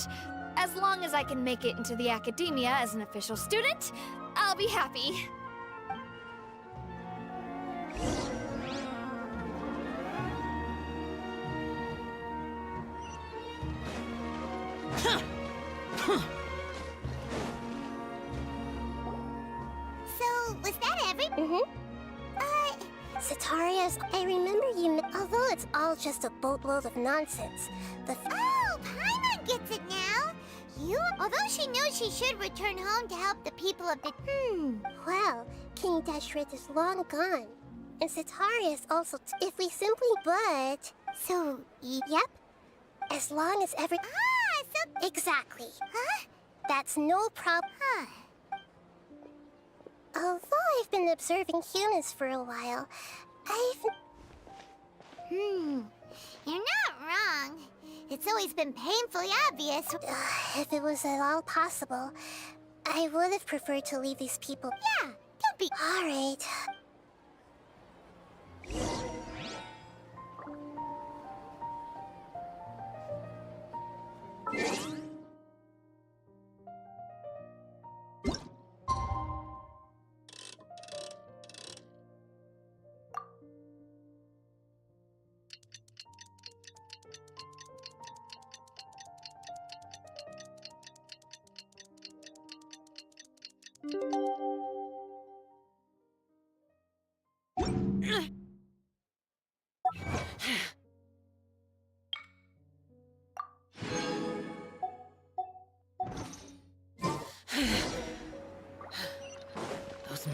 As long as I can make it into the academia as an official student, I'll be happy. So, was that everything? Sataria's... I remember you... Although it's all just a boatload of nonsense, Oh, Paimon gets it now! Although she knows she should return home to help the people of the... Well, King Dashrit is long gone. And Sataria is also... If we simply... But... So, Yep. As long as every... so... Exactly. Huh? That's no problem. Although I've been observing humans for a while, You're not wrong. It's always been painfully obvious. If it was at all possible, I would have preferred to leave these people... Yeah, don't be... All right.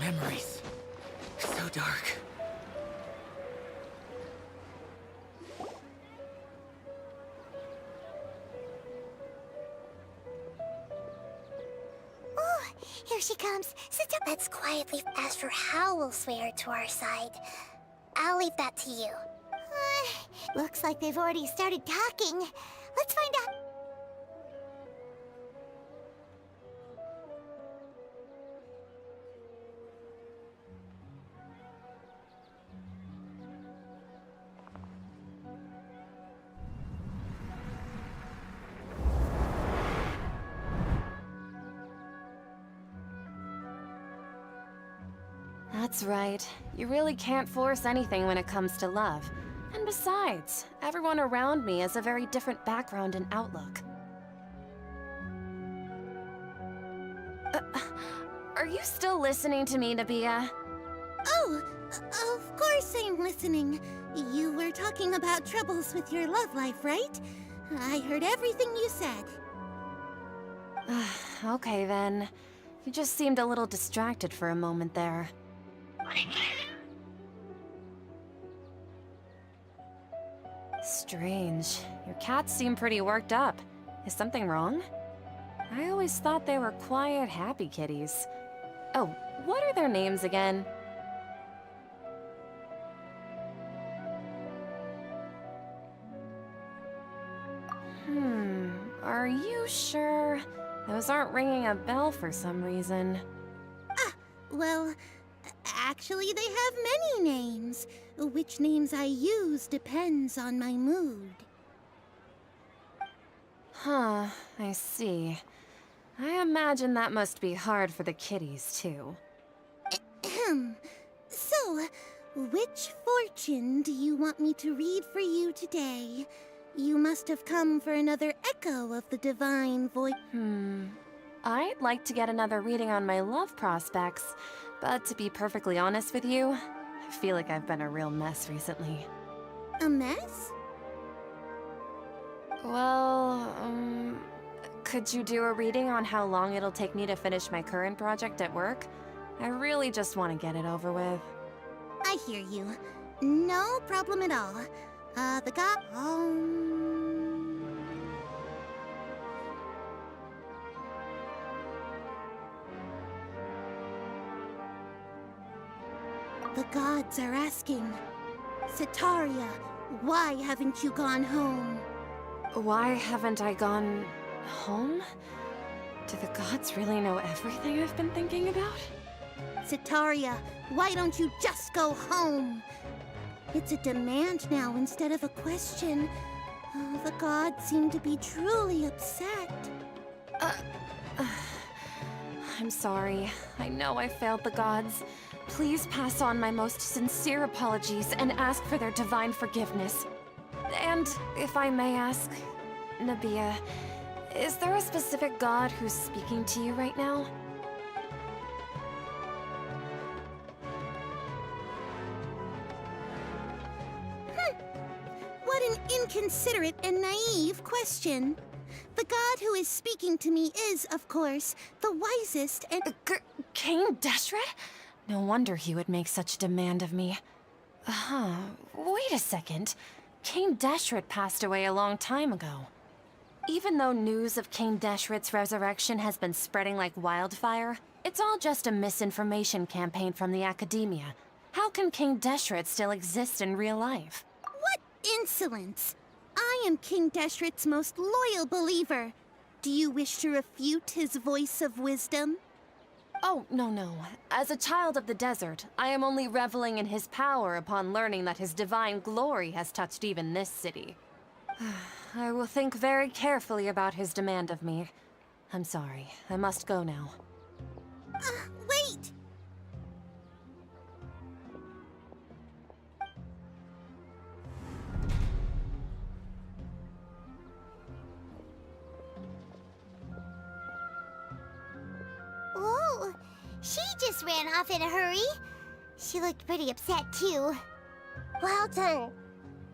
Memories. So dark. Oh, here she comes. Sit down. Let's quietly ask her how we'll sway her to our side. I'll leave that to you. Looks like they've already started talking. Let's find out. That's right. You really can't force anything when it comes to love. And besides, everyone around me has a very different background and outlook. Are you still listening to me, Nabia? Oh, of course I'm listening. You were talking about troubles with your love life, right? I heard everything you said. Okay then. You just seemed a little distracted for a moment there. Strange. Your cats seem pretty worked up. Is something wrong? I always thought they were quiet, happy kitties. Oh, what are their names again? Are you sure? Those aren't ringing a bell for some reason. Well, actually they have many names. Which names I use depends on my mood. Huh, I see. I imagine that must be hard for the kitties, too. So, which fortune do you want me to read for you today? You must have come for another echo of the divine voice. I'd like to get another reading on my love prospects, but to be perfectly honest with you, I feel like I've been a real mess recently. A mess? Well, could you do a reading on how long it'll take me to finish my current project at work? I really just want to get it over with. I hear you. No problem at all. The god... The gods are asking, Setaria, why haven't you gone home? Why haven't I gone home? Do the gods really know everything I've been thinking about? Setaria, why don't you just go home? It's a demand now instead of a question. Oh, the gods seem to be truly upset. I'm sorry. I know I failed the gods. Please pass on my most sincere apologies and ask for their divine forgiveness. And, if I may ask, Nabia, is there a specific god who's speaking to you right now? What an inconsiderate and naive question. The god who is speaking to me is, of course, the wisest and... King Deshret? No wonder he would make such demand of me. Wait a second. King Deshret passed away a long time ago. Even though news of King Deshret's resurrection has been spreading like wildfire, it's all just a misinformation campaign from the Academia. How can King Deshret still exist in real life? What insolence! I am King Deshret's most loyal believer. Do you wish to refute his voice of wisdom? Oh, no. As a child of the desert, I am only reveling in his power upon learning that his divine glory has touched even this city. I will think very carefully about his demand of me. I'm sorry. I must go now. Wait! Whoa! She just ran off in a hurry. She looked pretty upset, too. Well done.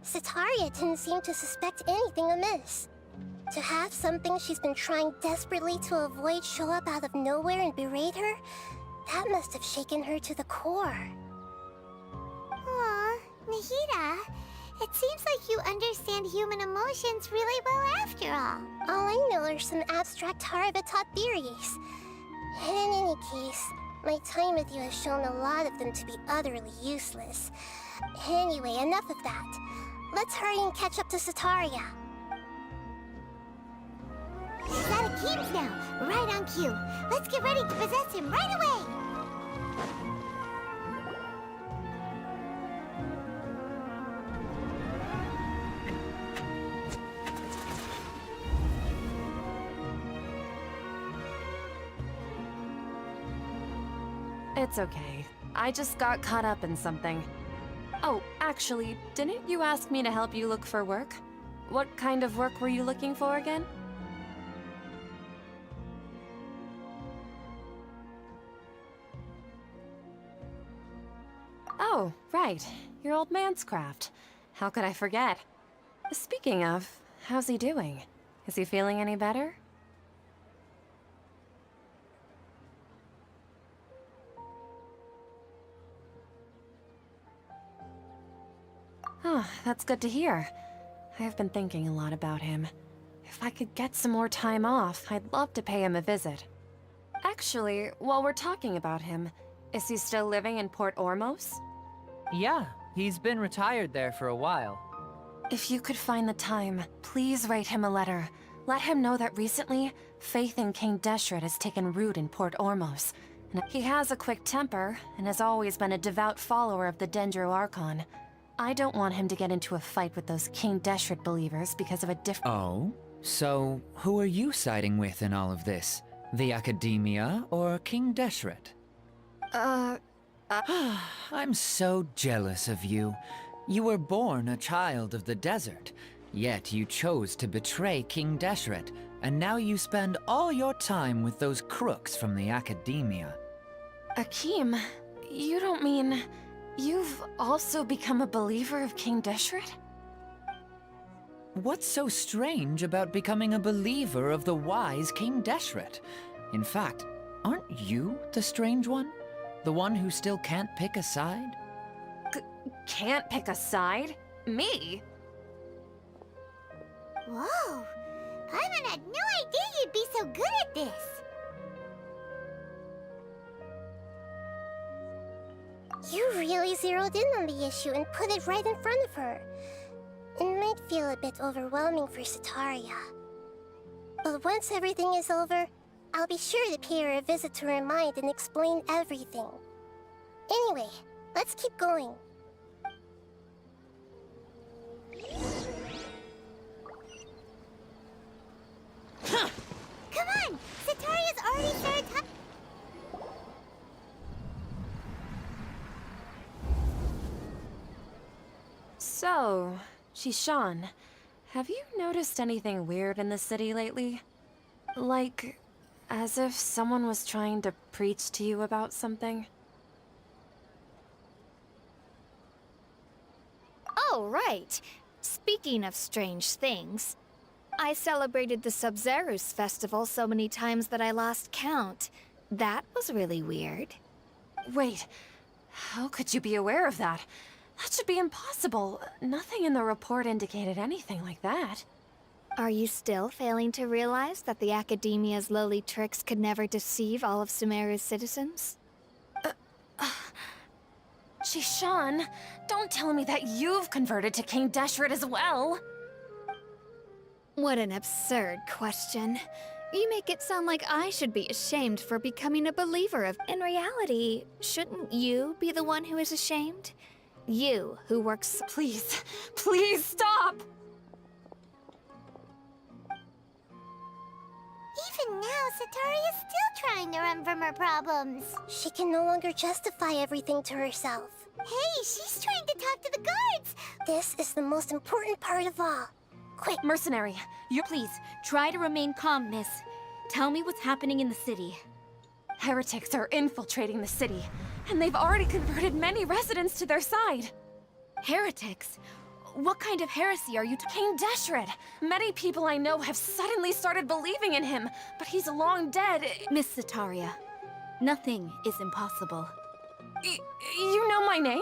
Setaria didn't seem to suspect anything amiss. To have something she's been trying desperately to avoid show up out of nowhere and berate her, That must have shaken her to the core. Aw, Nahida, it seems like you understand human emotions really well after all. All I know are some abstract Haraba-taught theories. And in any case, my time with you has shown a lot of them to be utterly useless. Anyway, enough of that. Let's hurry and catch up to Sataria. He's out of Keems now, right on cue. Let's get ready to possess him right away! It's okay. I just got caught up in something. Oh, actually, didn't you ask me to help you look for work? What kind of work were you looking for again? Oh, right. Your old man's craft. How could I forget? Speaking of, how's he doing? Is he feeling any better? Oh, that's good to hear. I have been thinking a lot about him. If I could get some more time off, I'd love to pay him a visit. Actually, while we're talking about him, is he still living in Port Ormos? Yeah, he's been retired there for a while. If you could find the time, please write him a letter. Let him know that recently, faith in King Deshret has taken root in Port Ormos. And he has a quick temper, and has always been a devout follower of the Dendro Archon. I don't want him to get into a fight with those King Deshret believers because of a different— Oh? So, who are you siding with in all of this? The Academia or King Deshret? I'm so jealous of you. You were born a child of the desert, yet you chose to betray King Deshret, and now you spend all your time with those crooks from the Academia. Akeem, you don't mean you've also become a believer of King Deshret? What's so strange about becoming a believer of the wise King Deshret? In fact, aren't you the strange one? The one who still can't pick a side? Can't pick a side? Me? Whoa! Paimon had no idea you'd be so good at this! You really zeroed in on the issue and put it right in front of her. It might feel a bit overwhelming for Sataria. But once everything is over, I'll be sure to pay her a visit to her mind and explain everything. Anyway, let's keep going. Come on! Sataria's already started talking. So, Shishan, have you noticed anything weird in the city lately? Like, as if someone was trying to preach to you about something? Oh, right. Speaking of strange things, I celebrated the Sub-Zerus festival so many times that I lost count. That was really weird. Wait, how could you be aware of that? That should be impossible. Nothing in the report indicated anything like that. Are you still failing to realize that the Academia's lowly tricks could never deceive all of Sumeru's citizens? Shishan, don't tell me that you've converted to King Deshret as well! What an absurd question. You make it sound like I should be ashamed for becoming a believer of— In reality, shouldn't you be the one who is ashamed? You, who works— Please, please stop! Even now, Sataria's still trying to run from her problems. She can no longer justify everything to herself. Hey, she's trying to talk to the guards! This is the most important part of all. Quick! Mercenary, you— Please, try to remain calm, miss. Tell me what's happening in the city. Heretics are infiltrating the city, and they've already converted many residents to their side. Heretics? What kind of heresy are you— King Deshret! Many people I know have suddenly started believing in him, but he's long dead. Miss Sataria, Nothing is impossible. You know my name?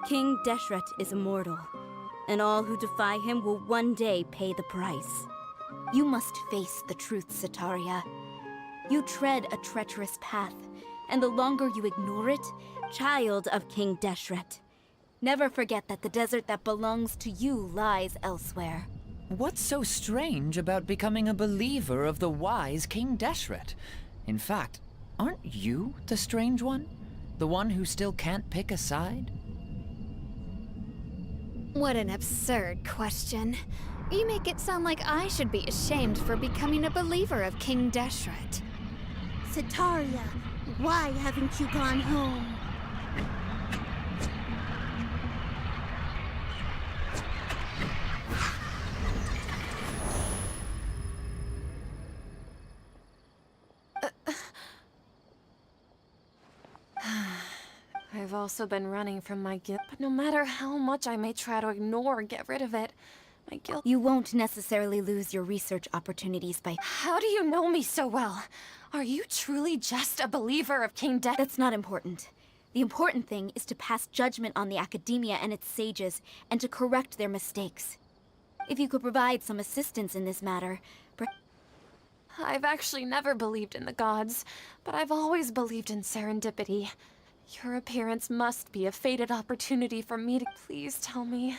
King Deshret is immortal, and all who defy him will one day pay the price. You must face the truth, Sataria. You tread a treacherous path, and the longer you ignore it, child of King Deshret, never forget that the desert that belongs to you lies elsewhere. What's so strange about becoming a believer of the wise King Deshret? In fact, aren't you the strange one? The one who still can't pick a side? What an absurd question. You make it sound like I should be ashamed for becoming a believer of King Deshret. Sataria, why haven't you gone home? I've also been running from my guilt, but no matter how much I may try to ignore or get rid of it, my guilt... You won't necessarily lose your research opportunities by... How do you know me so well? Are you truly just a believer of King Death? That's not important. The important thing is to pass judgment on the academia and its sages, and to correct their mistakes. If you could provide some assistance in this matter... I've actually never believed in the gods, but I've always believed in serendipity. Your appearance must be a fated opportunity for me to... Please tell me,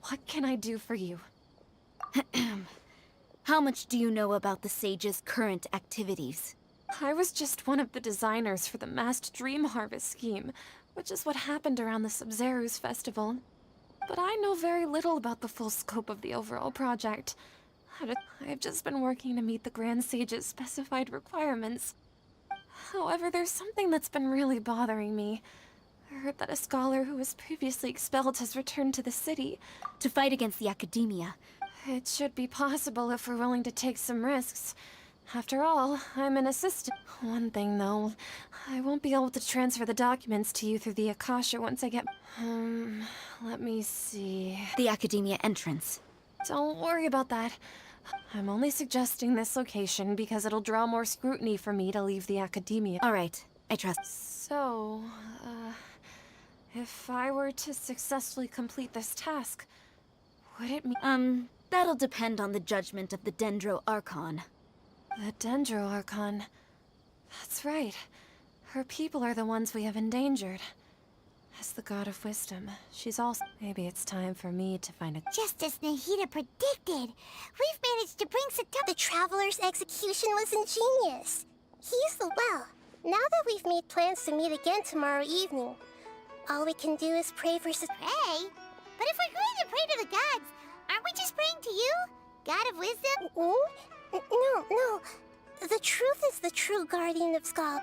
what can I do for you? How much do you know about the sage's current activities? I was just one of the designers for the massed dream harvest scheme, which is what happened around the Sub-Zeru's festival. But I know very little about the full scope of the overall project. I've just been working to meet the Grand Sage's specified requirements. However, there's something that's been really bothering me. I heard that a scholar who was previously expelled has returned to the city. To fight against the academia. It should be possible if we're willing to take some risks. After all, I'm an assistant. One thing, though. I won't be able to transfer the documents to you through the Akasha once I get... let me see... The academia entrance. Don't worry about that. I'm only suggesting this location because it'll draw more scrutiny for me to leave the academia. All right, I trust. So, if I were to successfully complete this task, would it mean... That'll depend on the judgment of the Dendro Archon. The Dendro Archon. That's right. Her people are the ones we have endangered. As the god of wisdom, she's also... Maybe it's time for me to find a... Just as Nahida predicted, we've managed to bring The Traveler's execution was ingenious. Well, now that we've made plans to meet again tomorrow evening, all we can do is pray for... Pray? But if we're going to pray to the gods, aren't we just praying to you? God of wisdom? No. The truth is the true guardian of Skal.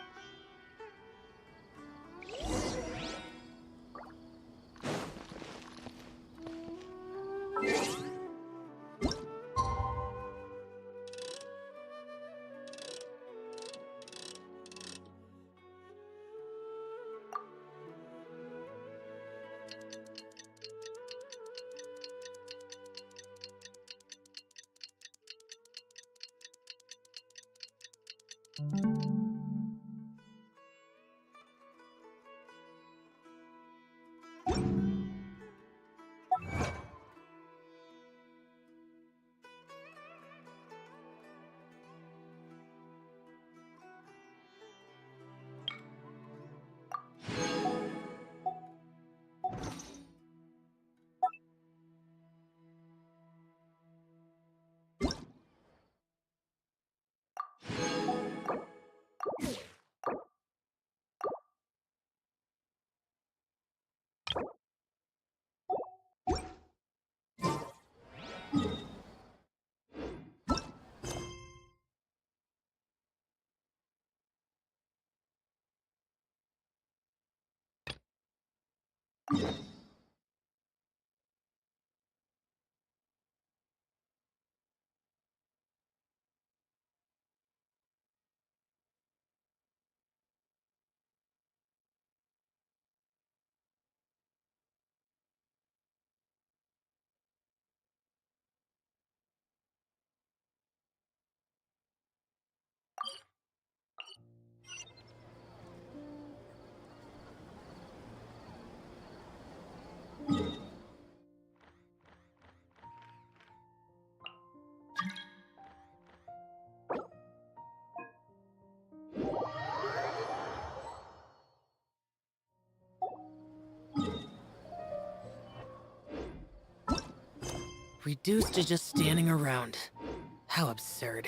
Reduced to just standing around. How absurd.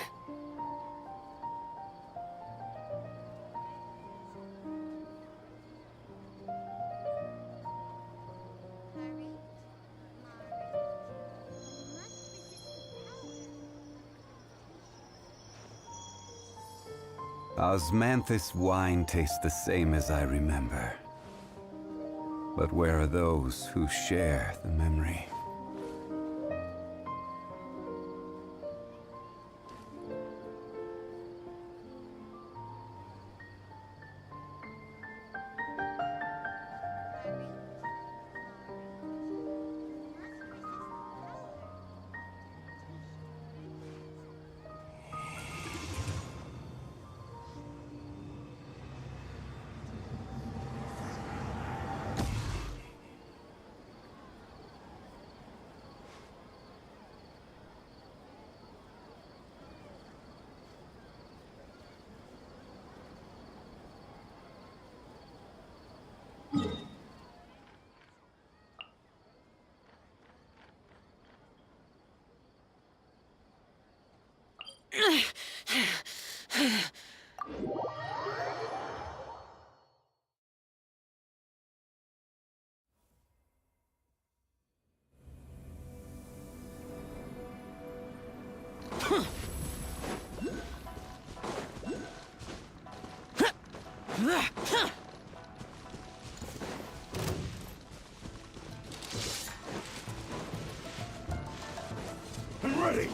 Osmanthus wine tastes the same as I remember. But where are those who share the memory? I'm ready.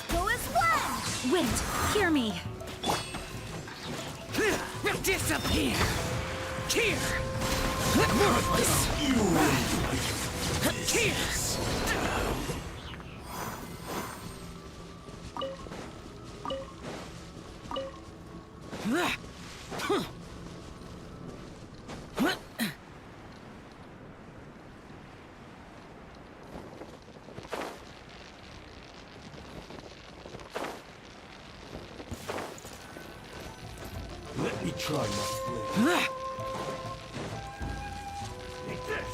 Go as one! Wind, hear me. Disappear! Here! Worthless! Tears! Let me try my blade. Take this.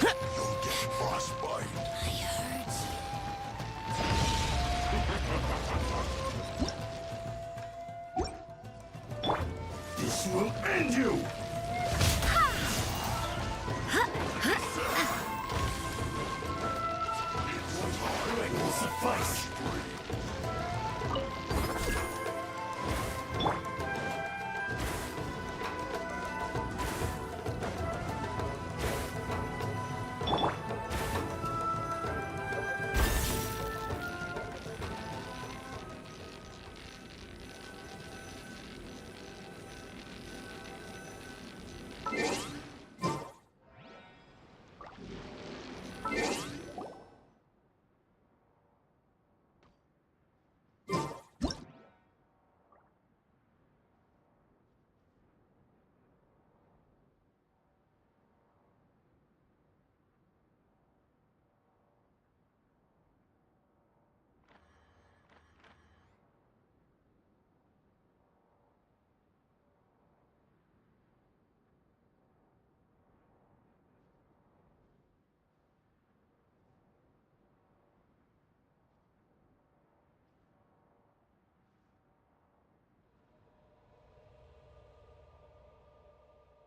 Don't get frostbite. I hurt This will end you. Strength will suffice.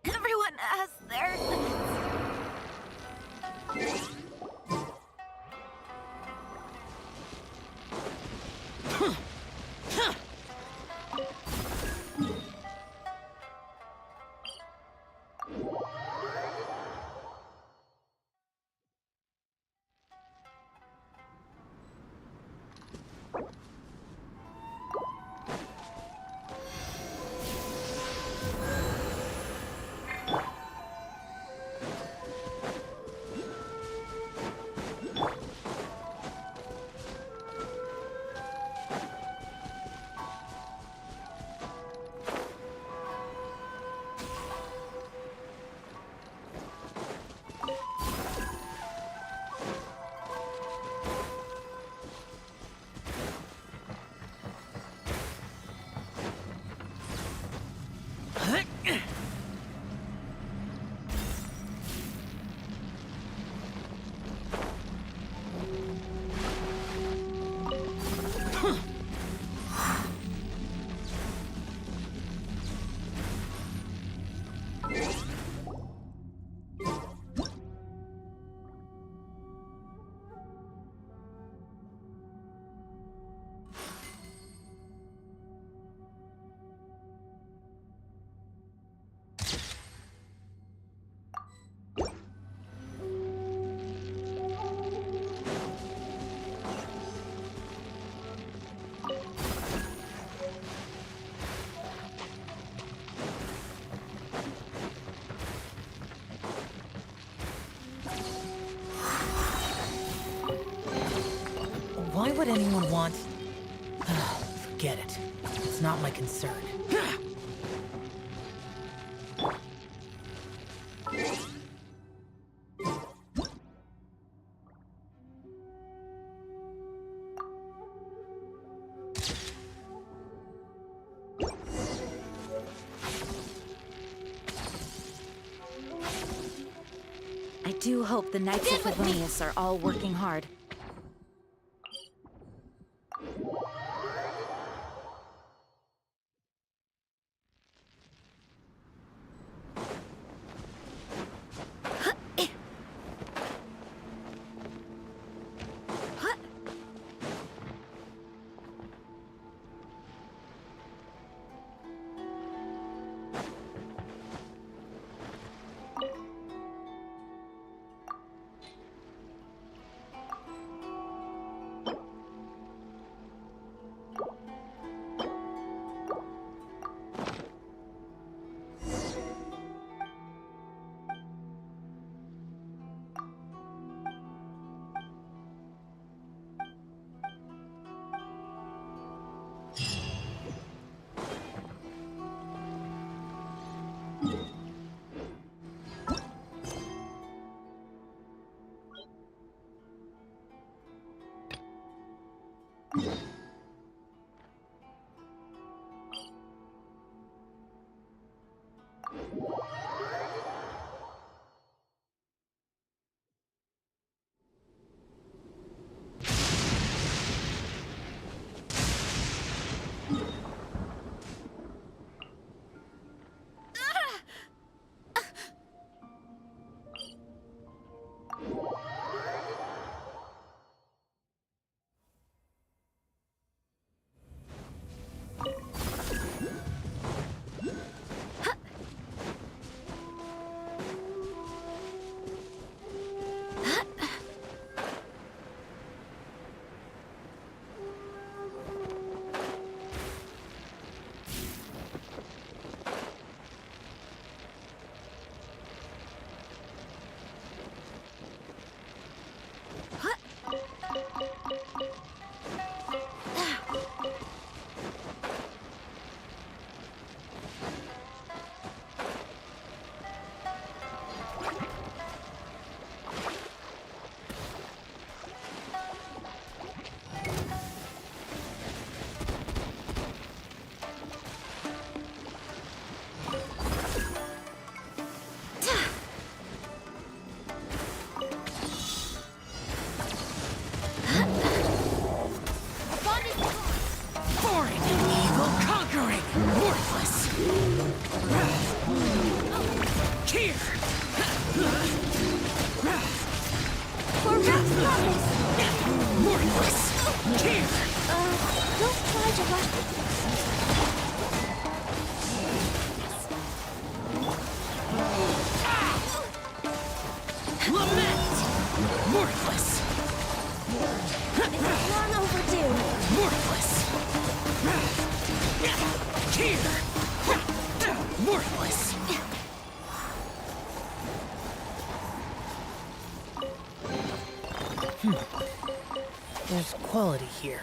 Everyone has their Why would anyone want... Forget it. It's not my concern. I do hope the Knights of Favonius are all working hard. There's quality here.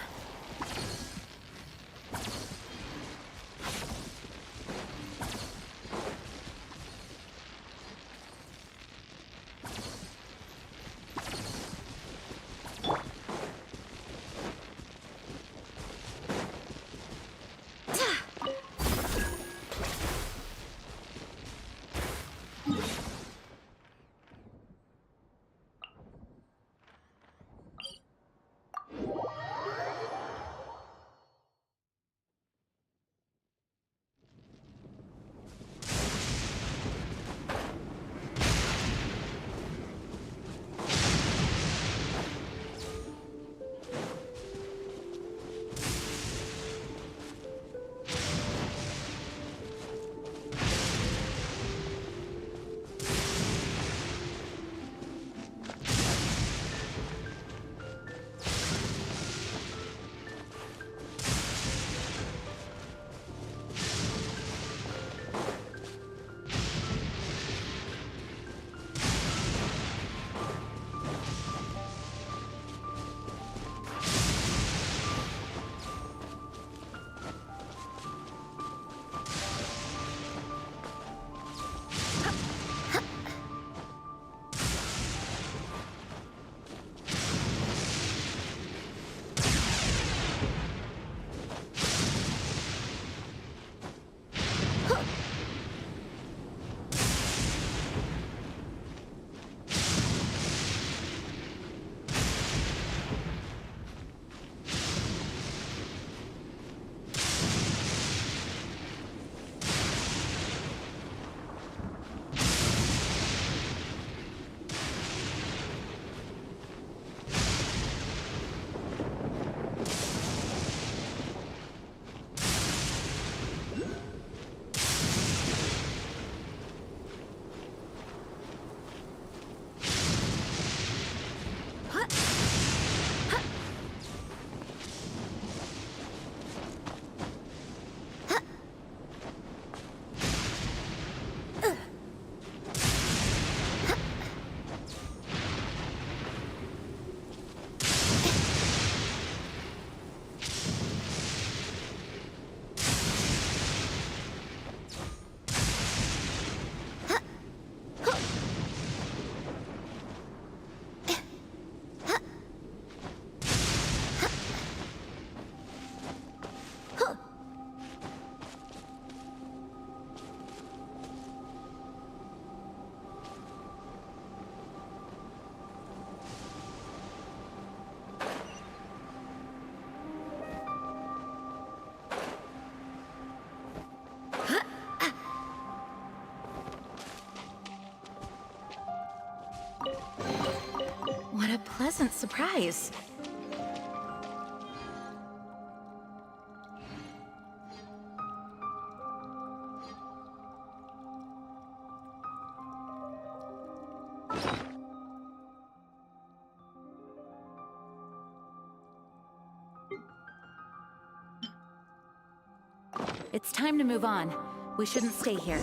pleasant surprise. It's time to move on. We shouldn't stay here.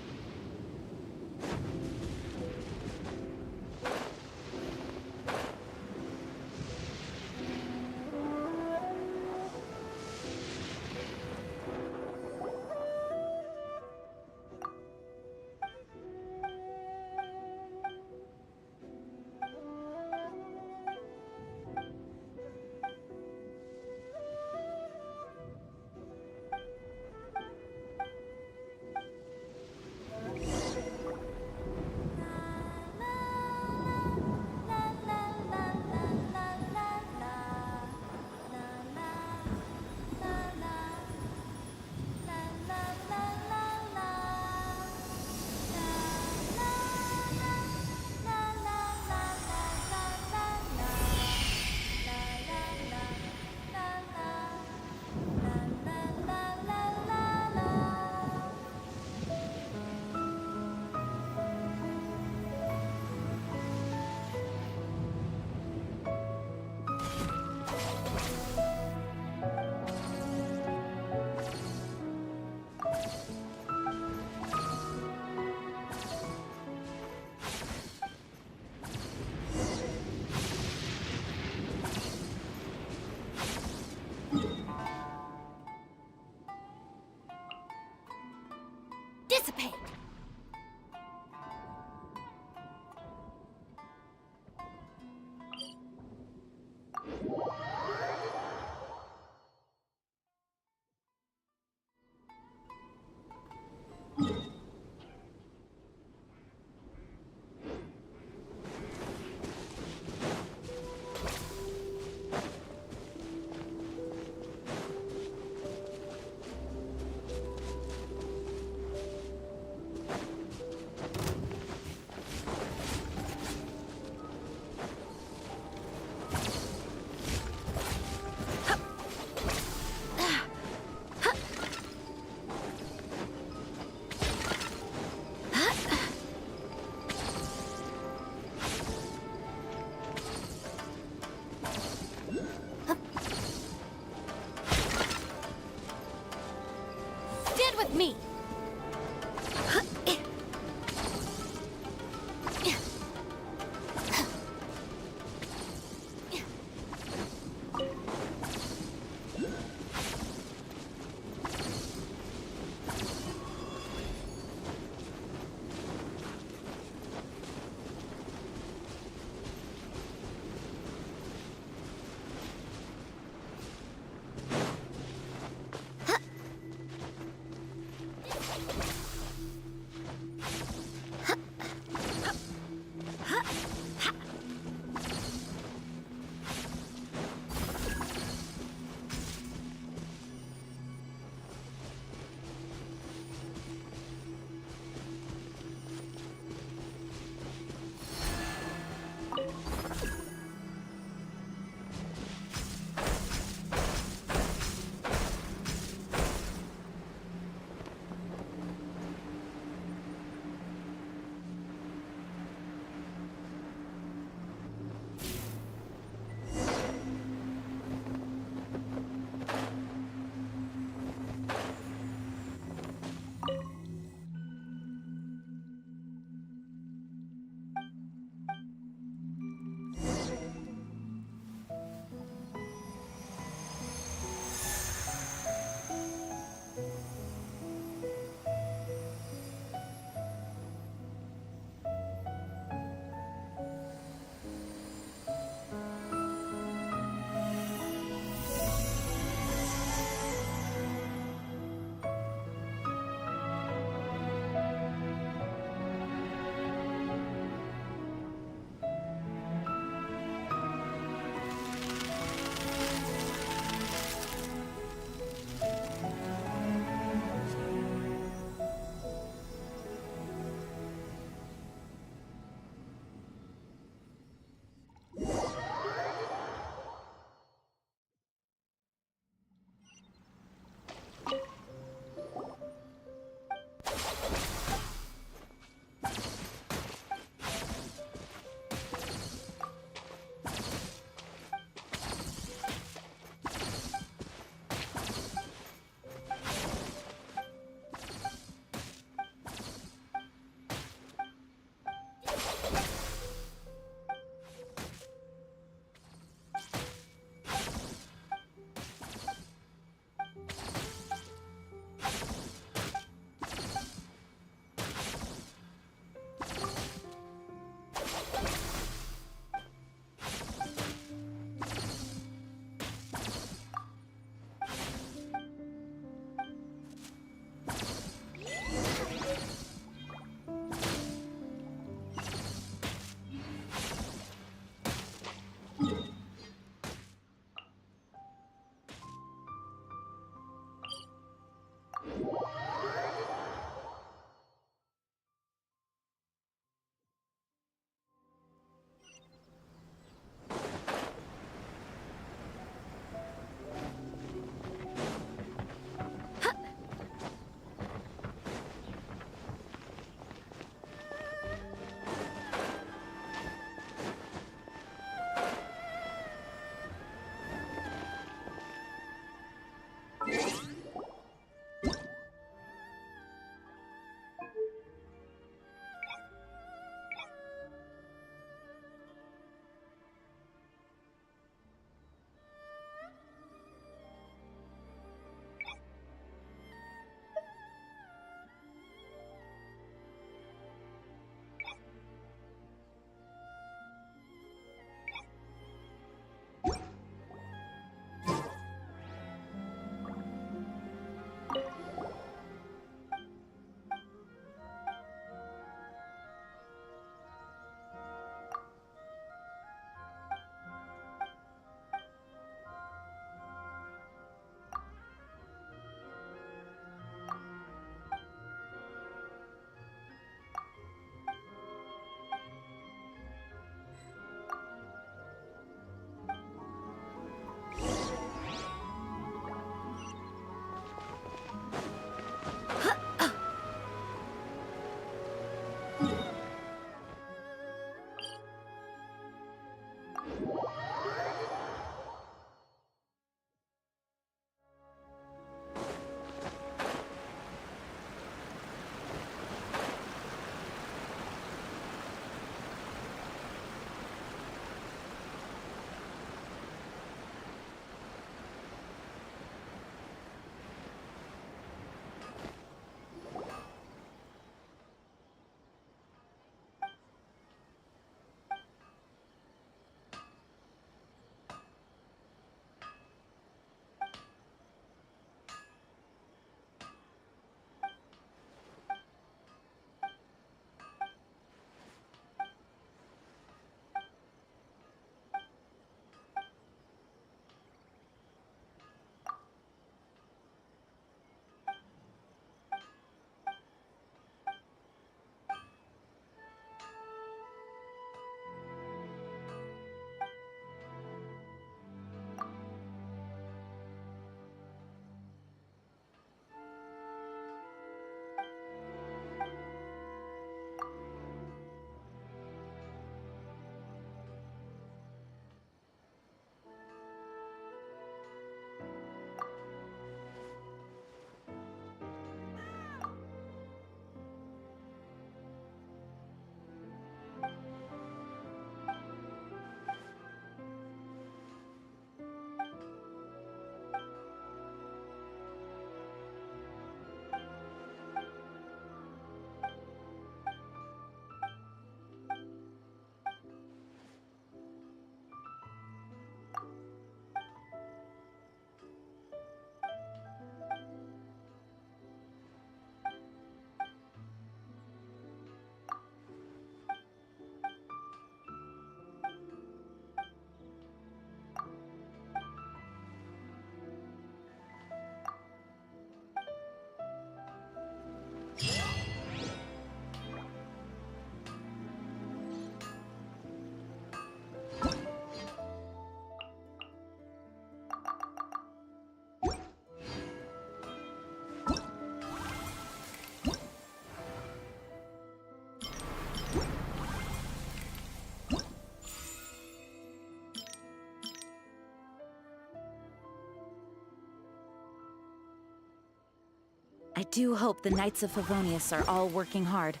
I do hope the Knights of Favonius are all working hard.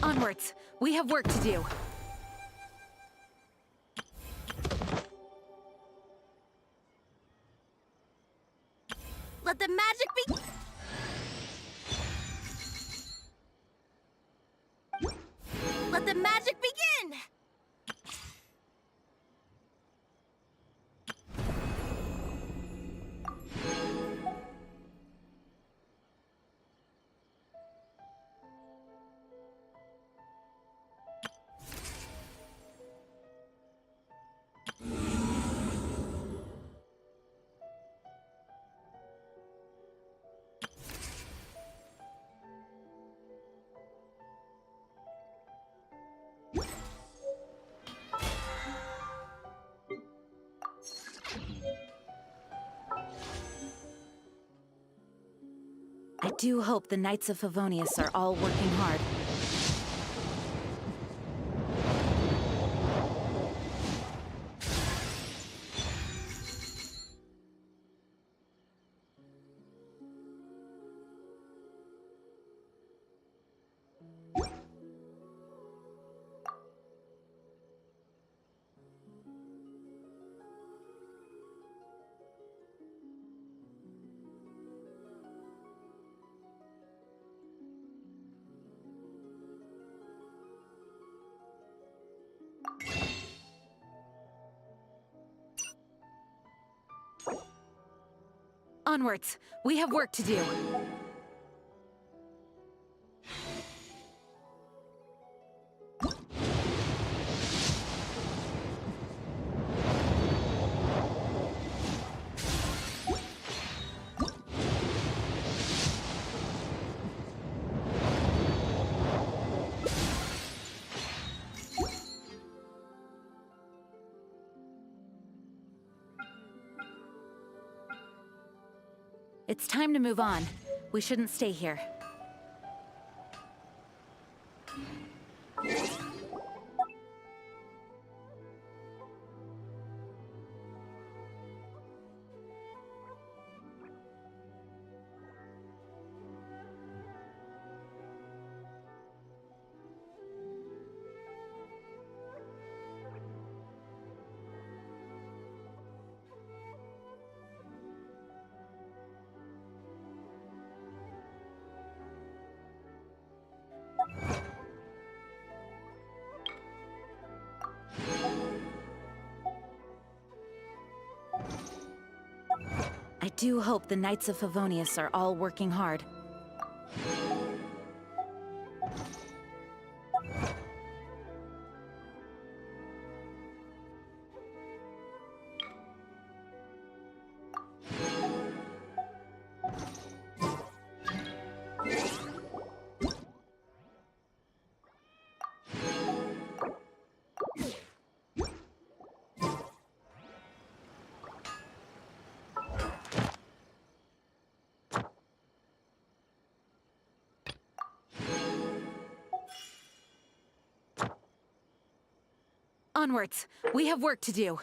Onwards! We have work to do. Let the magic be. Let the magic begin! I do hope the Knights of Favonius are all working hard. Onwards! We have work to do. It's time to move on. We shouldn't stay here. I do hope the Knights of Favonius are all working hard. Onwards! We have work to do.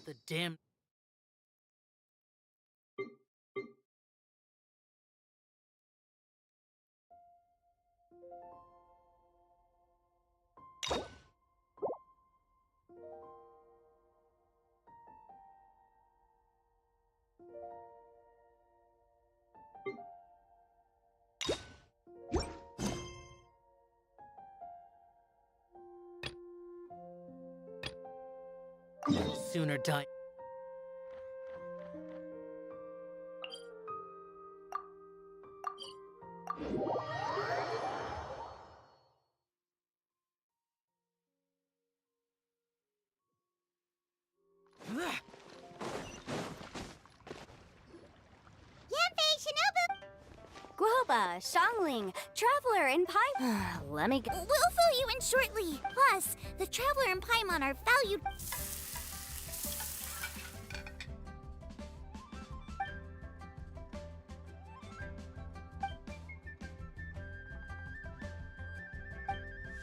The damn... sooner die. Guoba, Shangling, Traveler, and Paimon. Let me go. We'll fill you in shortly. Plus, the Traveler and Paimon are valued.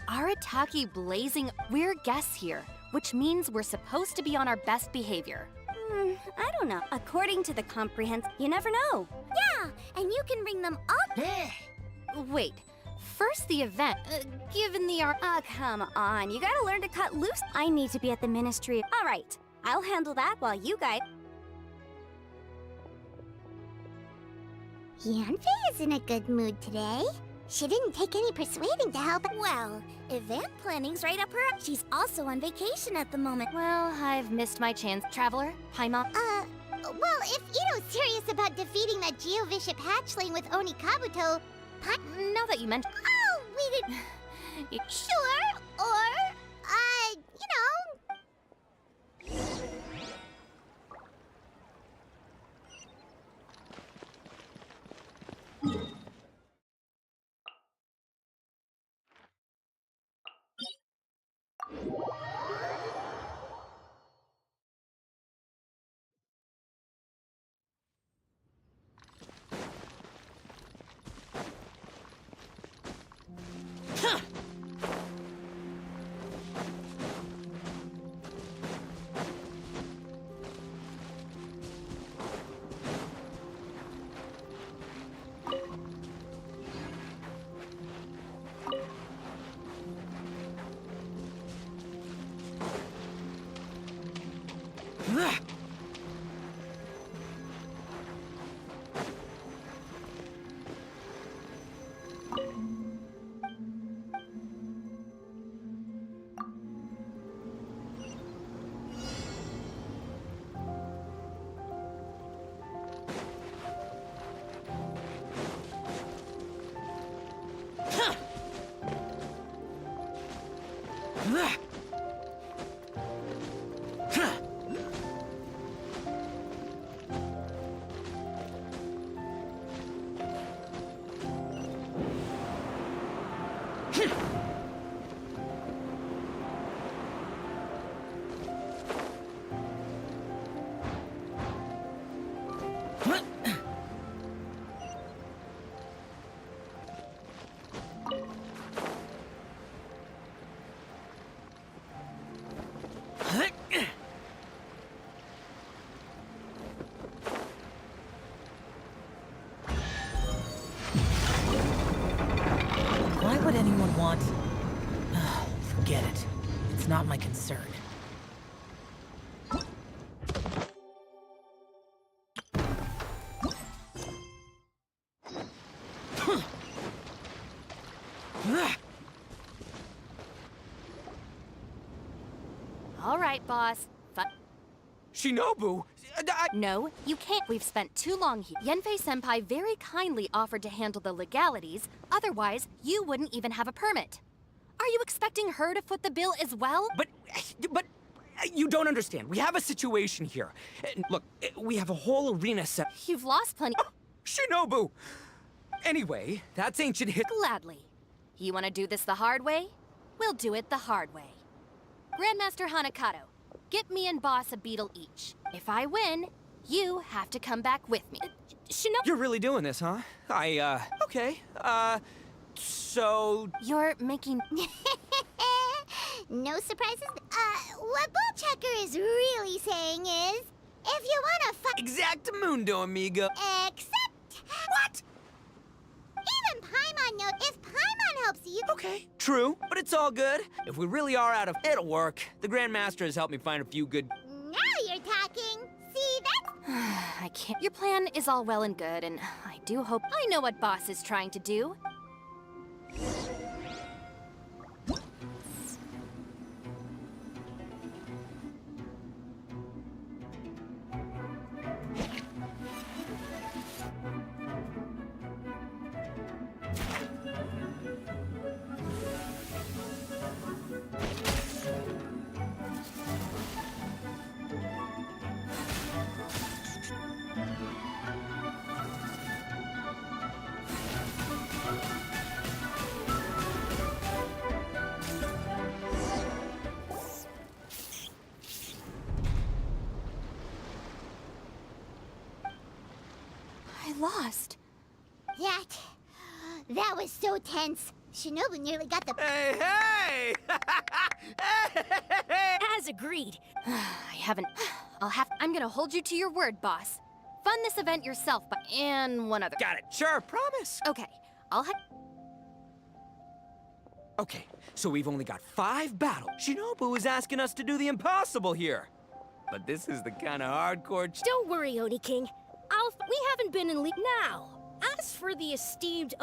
Arataki blazing. We're guests here, which means we're supposed to be on our best behavior. I don't know. According to the you never know. Yeah, and you can ring them up. Wait, first the event. Given the art. Ah, come on. You gotta learn to cut loose. I need to be at the ministry. All right, I'll handle that while you guys. Yanfei is in a good mood today. She didn't take any persuading to help. Well, event planning's right up her. She's also on vacation at the moment. Well, I've missed my chance. Traveler, Paimon. Well, if Ito's serious about defeating that Geovishap hatchling with Oni Kabuto, now that you mention. Oh, we did. Sure, or, you know. Why would anyone want... Forget it. It's not my concern. All right, boss. Shinobu! No, you can't. We've spent too long here. Yanfei-senpai very kindly offered to handle the legalities. Otherwise, you wouldn't even have a permit. Are you expecting her to foot the bill as well? But you don't understand. We have a situation here. Look, we have a whole arena set. You've lost plenty. Shinobu! Anyway, that's ancient Gladly. You want to do this the hard way? We'll do it the hard way. Grandmaster Hanakato, get me and Boss a beetle each. If I win, you have to come back with me. You're really doing this, huh? Okay. So... You're making... No surprises? What Bullchucker is really saying is, if you wanna fight... Exactamundo, amigo. Except... What? Even Paimon knows if Paimon helps you... Okay, true, but it's all good. If we really are out of... It'll work. The Grandmaster has helped me find a few good... Now you're talking. See, that's... I can't... Your plan is all well and good, and I do hope... I know what Boss is trying to do. lost. That was so tense. Shinobu nearly got the... Hey! As agreed. I haven't... I'm gonna hold you to your word, boss. Fund this event yourself, and one other. Got it. Sure, promise. Okay, I'll have... Okay, so we've only got 5 battles. Shinobu is asking us to do the impossible here. But this is the kind of hardcore... Don't worry, Oni King. We haven't been in league now. As for the esteemed...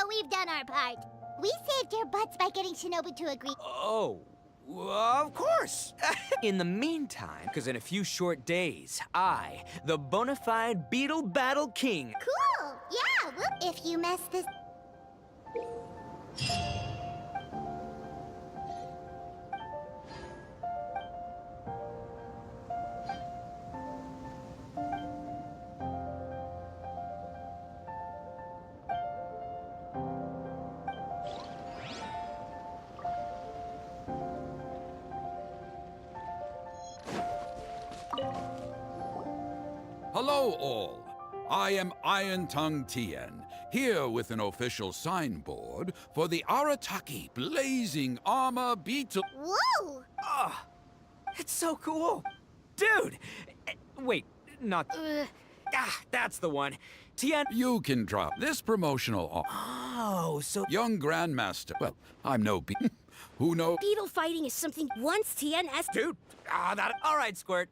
We've done our part. We saved your butts by getting Shinobu to agree. Oh, of course. In the meantime, because in a few short days, I, the bona fide Beetle Battle King... Cool! Yeah, well, if you mess this... Hello, all. I am Iron Tongue Tien, here with an official signboard for the Arataki Blazing Armor Beetle. Whoa! Oh, it's so cool. Dude! Wait, not... that's the one. Tien... You can drop this promotional offer. Oh, so... Young Grandmaster. Well, I'm no Who knows? Beetle fighting is something once Tien has... Dude! That... All right, Squirt.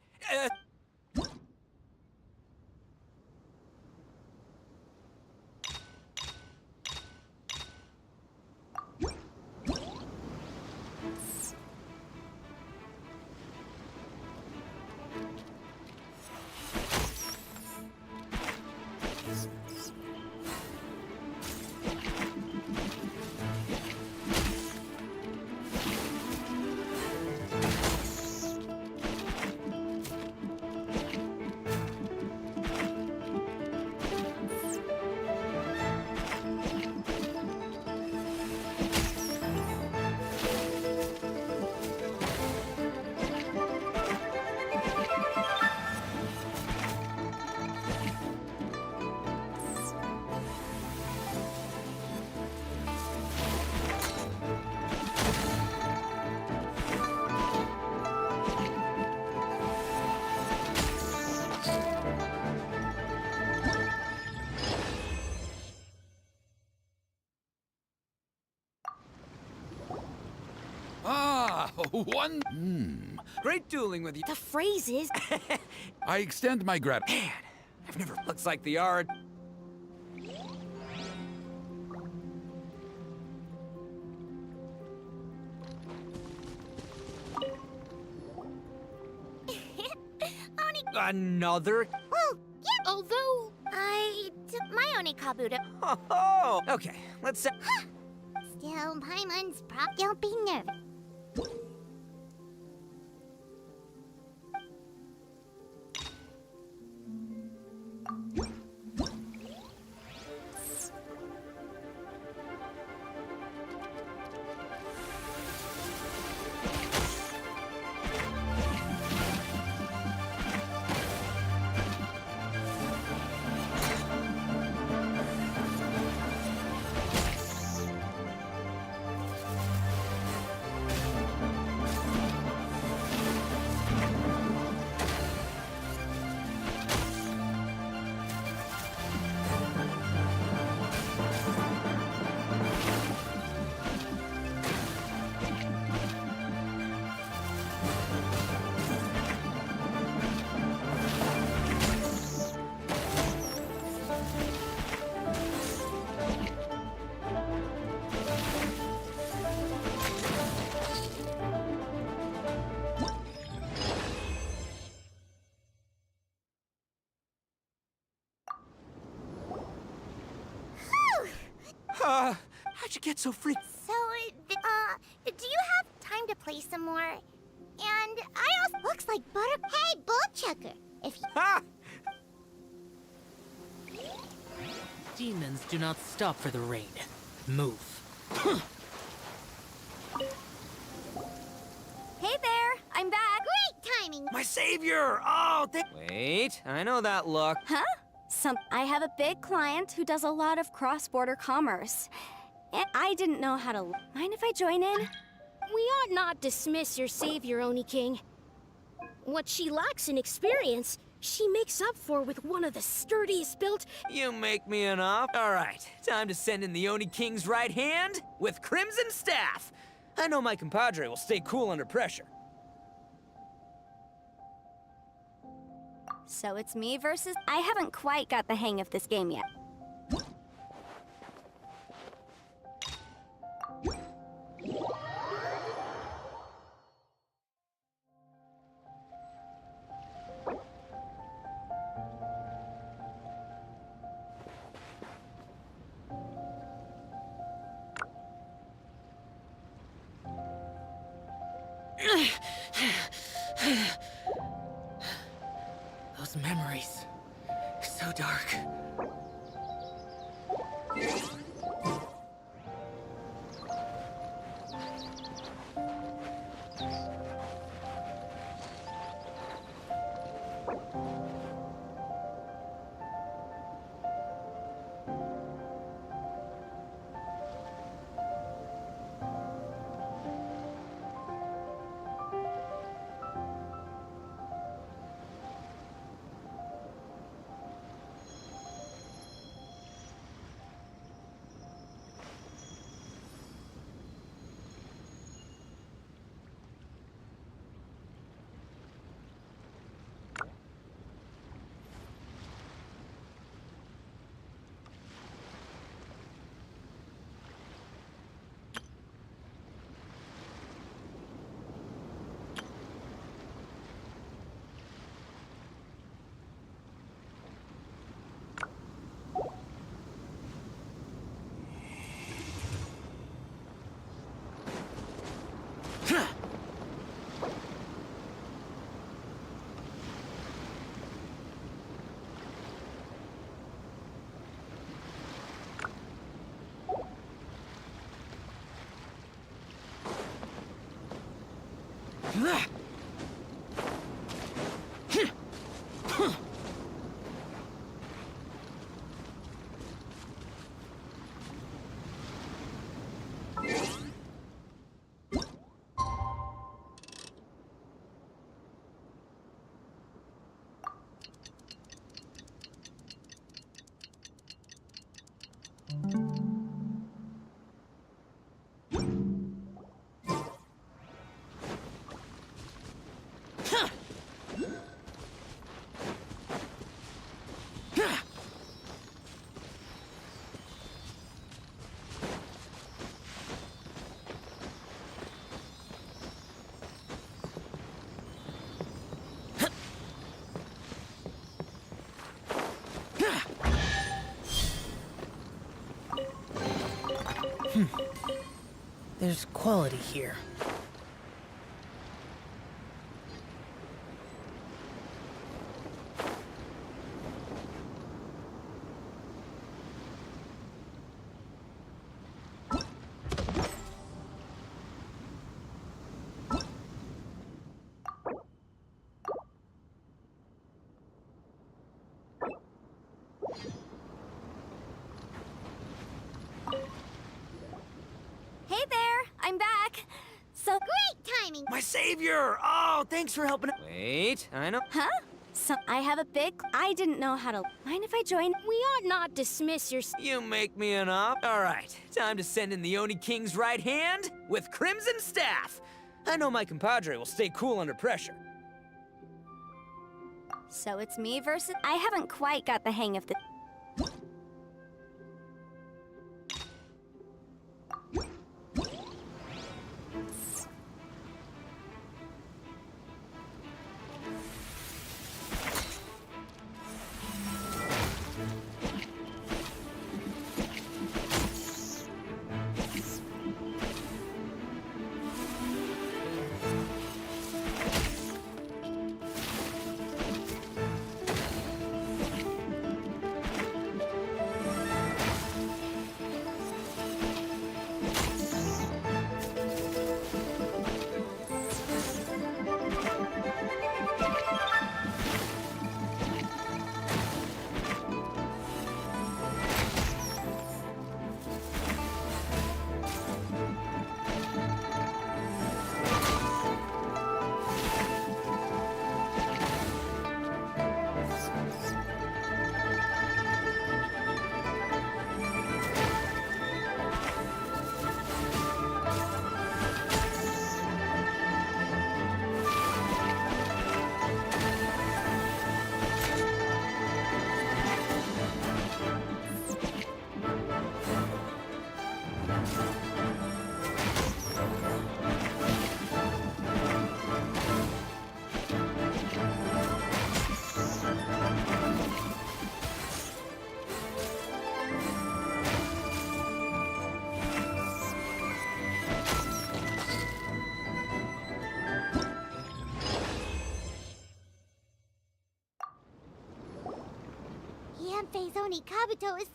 One. Great dueling with you. The phrase is... I extend my gratitude. Man, I've never... Looks like the art... Another? Well, yeah, although I took my Onikabuto. Oh, okay, let's say... Still, Paimon's prop. Don't be nervous. How'd you get so freaked? So, do you have time to play some more? And I also... Looks like butter... Hey, Bullchucker! If you... Ha! Demons do not stop for the rain. Move. Hey there, I'm back. Great timing! My savior! Oh, Wait, I know that look. Huh? I have a big client who does a lot of cross-border commerce. And I didn't know how to... Mind if I join in? We ought not dismiss your savior, Oni King. What she lacks in experience, she makes up for with one of the sturdiest built... You make me an offer. All right, time to send in the Oni King's right hand with Crimson Staff. I know my compadre will stay cool under pressure. So it's me versus... I haven't quite got the hang of this game yet. Those memories. So dark. There's quality here. Hey there, I'm back. So... Great timing! My savior! Oh, thanks for helping. Wait, I know. Huh? So I have a big... I didn't know how to... Mind if I join? We ought not dismiss your... You make me an offer. All right, time to send in the Oni King's right hand with Crimson Staff. I know my compadre will stay cool under pressure. So it's me versus... I haven't quite got the hang of the... can't face Oni Kabuto is...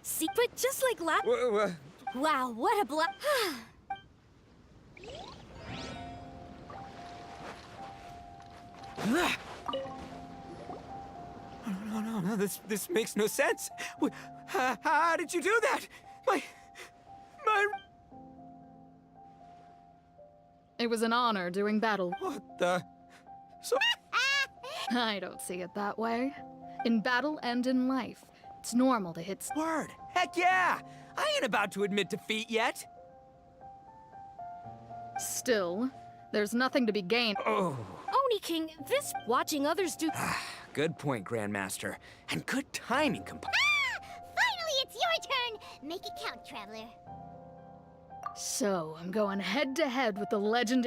Secret just like last... Wow, what a No, this makes no sense. How did you do that? My... It was an honor doing battle. What the... I don't see it that way. In battle and in life, it's normal to hit... Word! Heck yeah! I ain't about to admit defeat yet. Still, there's nothing to be gained. Oh. Oni King, this watching others do... Good point, Grandmaster. And good timing, Finally, it's your turn! Make it count, Traveler. So, I'm going head-to-head with the legend...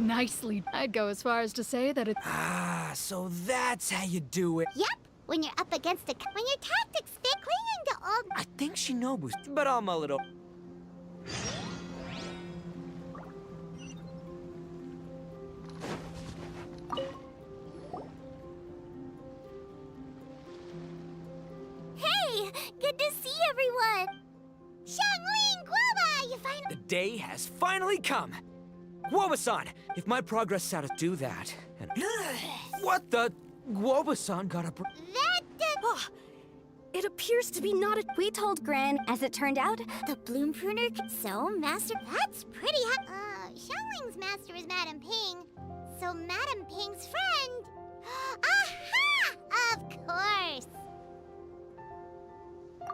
Nicely. I'd go as far as to say that it's... Ah, so that's how you do it. Yep, when you're up against when your tactics fit, clinging to all... I think Shinobu's, but I'll mull it over. Hey, good to see everyone! Xiangling Guoba, you finally... The day has finally come. Guoba-san, if my progress status do that, and... What the... Guoba-san got a... It appears to be not a... We told Gran, as it turned out, the Bloom Pruner so master... That's pretty Xiangling's master is Madame Ping, so Madame Ping's friend... Aha! Of course!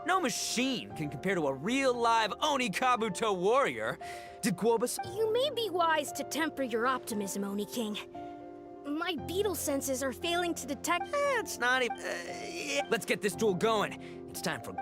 No machine can compare to a real live Oni Kabuto warrior. Did Guoba-san... You may be wise to temper your optimism, Oni King. My beetle senses are failing to detect... It's not even... yeah. Let's get this duel going. It's time for...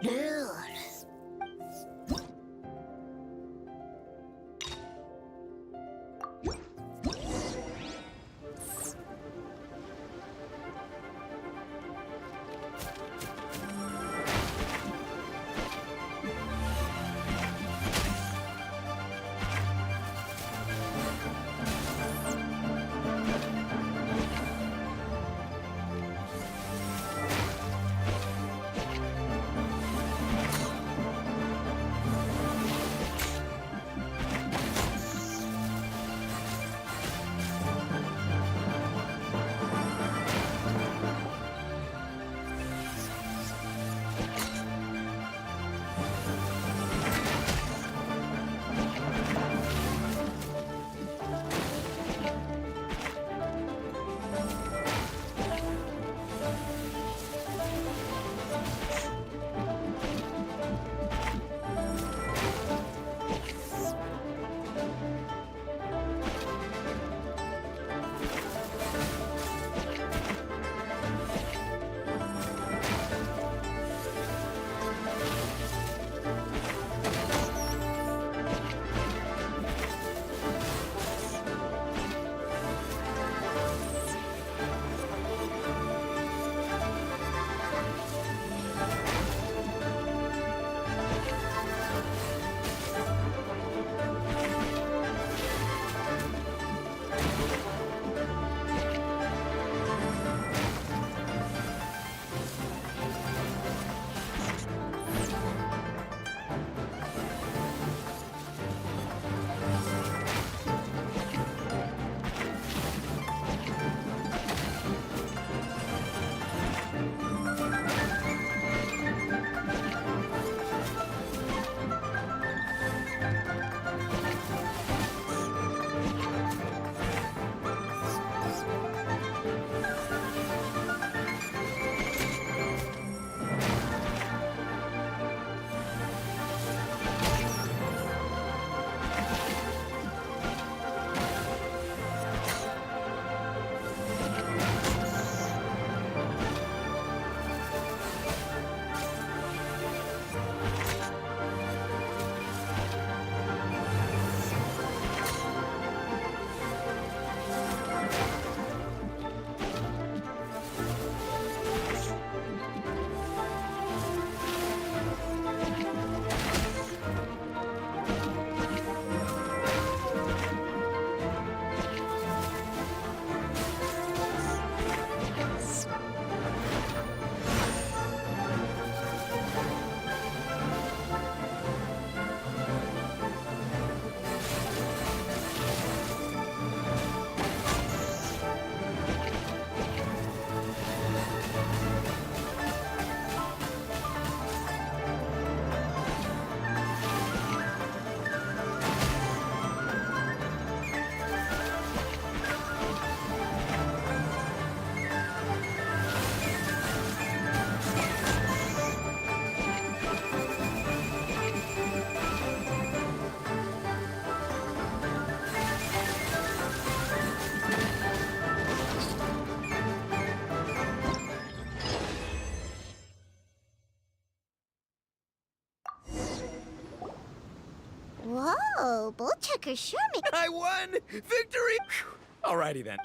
Whoa, Bullchucker sure makes... I won! Victory! Whew. Alrighty then.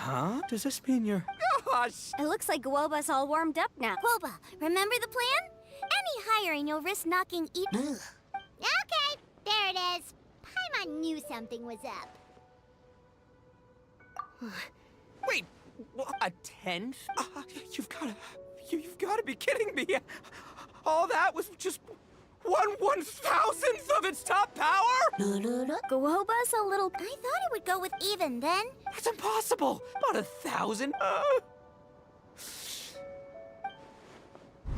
Huh? Does this mean you're... Gosh! It looks like Guoba's all warmed up now. Guoba, remember the plan? Any higher and you'll risk knocking Okay, there it is. Paimon knew something was up. Wait, a tenth? You've gotta be kidding me. All that was just 1/1000th of its top power? Guoba's a little... I thought it would go with even then. That's impossible. About 1,000.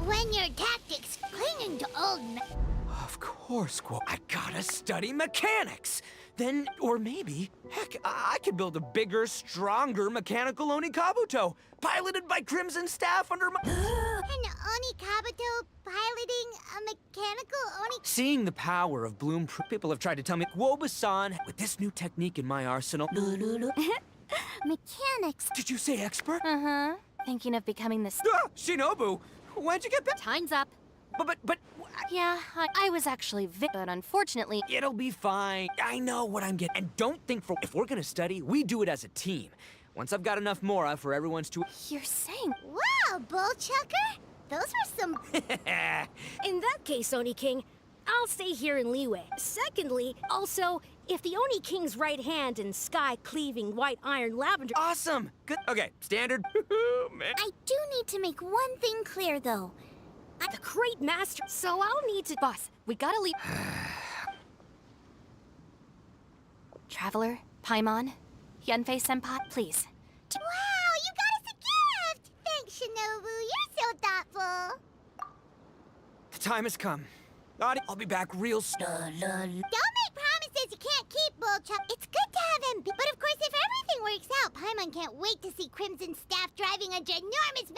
When your tactics clinging to old... Of course, I gotta study mechanics. Then, or maybe, heck, I could build a bigger, stronger mechanical Onikabuto, piloted by Crimson Staff under my... An Onikabuto piloting a mechanical Oni... Seeing the power of Bloom, people have tried to tell me, Guoba-san, with this new technique in my arsenal... Mechanics. Did you say expert? Uh-huh. Thinking of becoming this... Shinobu, when'd you get back? Time's up. But... Yeah, I was actually but unfortunately... It'll be fine. I know what I'm getting. And don't think if we're gonna study, we do it as a team. Once I've got enough Mora for everyone's to... You're saying... Wow, Bullchucker! Those were some... In that case, Oni King, I'll stay here in Liyue. Secondly, also, if the Oni King's right hand in sky-cleaving white iron lavender... Awesome! Good. Okay, standard. Man. I do need to make one thing clear, though. The great master, so I'll need to... Boss, we gotta leave... Traveler, Paimon, Yanfei-senpai, please. Wow, you got us a gift! Thanks, Shinobu. You're so thoughtful. The time has come. I'll be back real soon. Don't make promises you can't keep, Bullchuck. It's good to have him, but of course, if everything works out, Paimon can't wait to see Crimson Staff driving a ginormous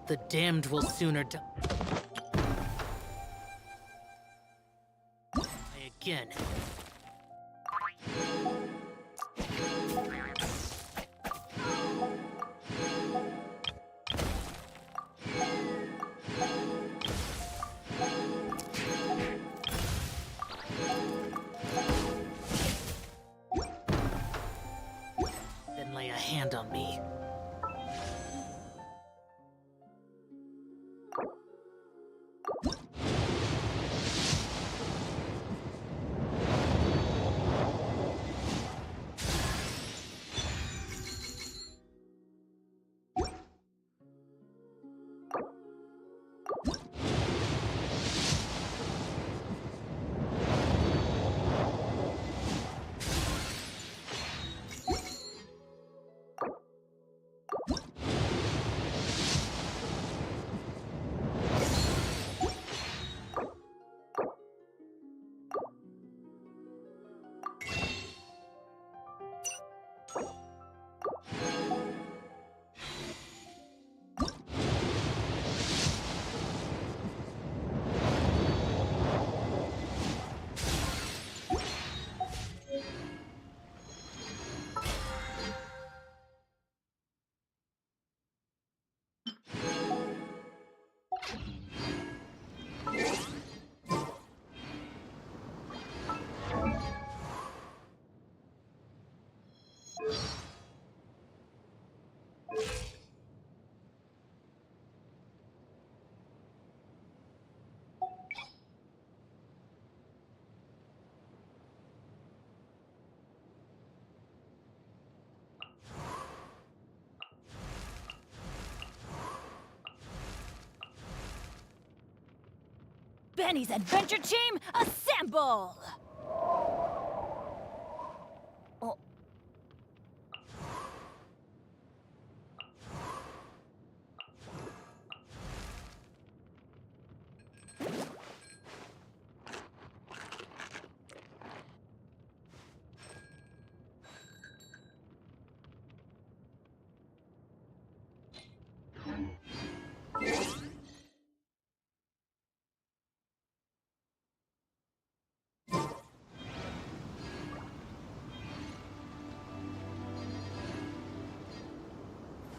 The damned will sooner die. Again. Then lay a hand on me. Benny's adventure team, assemble!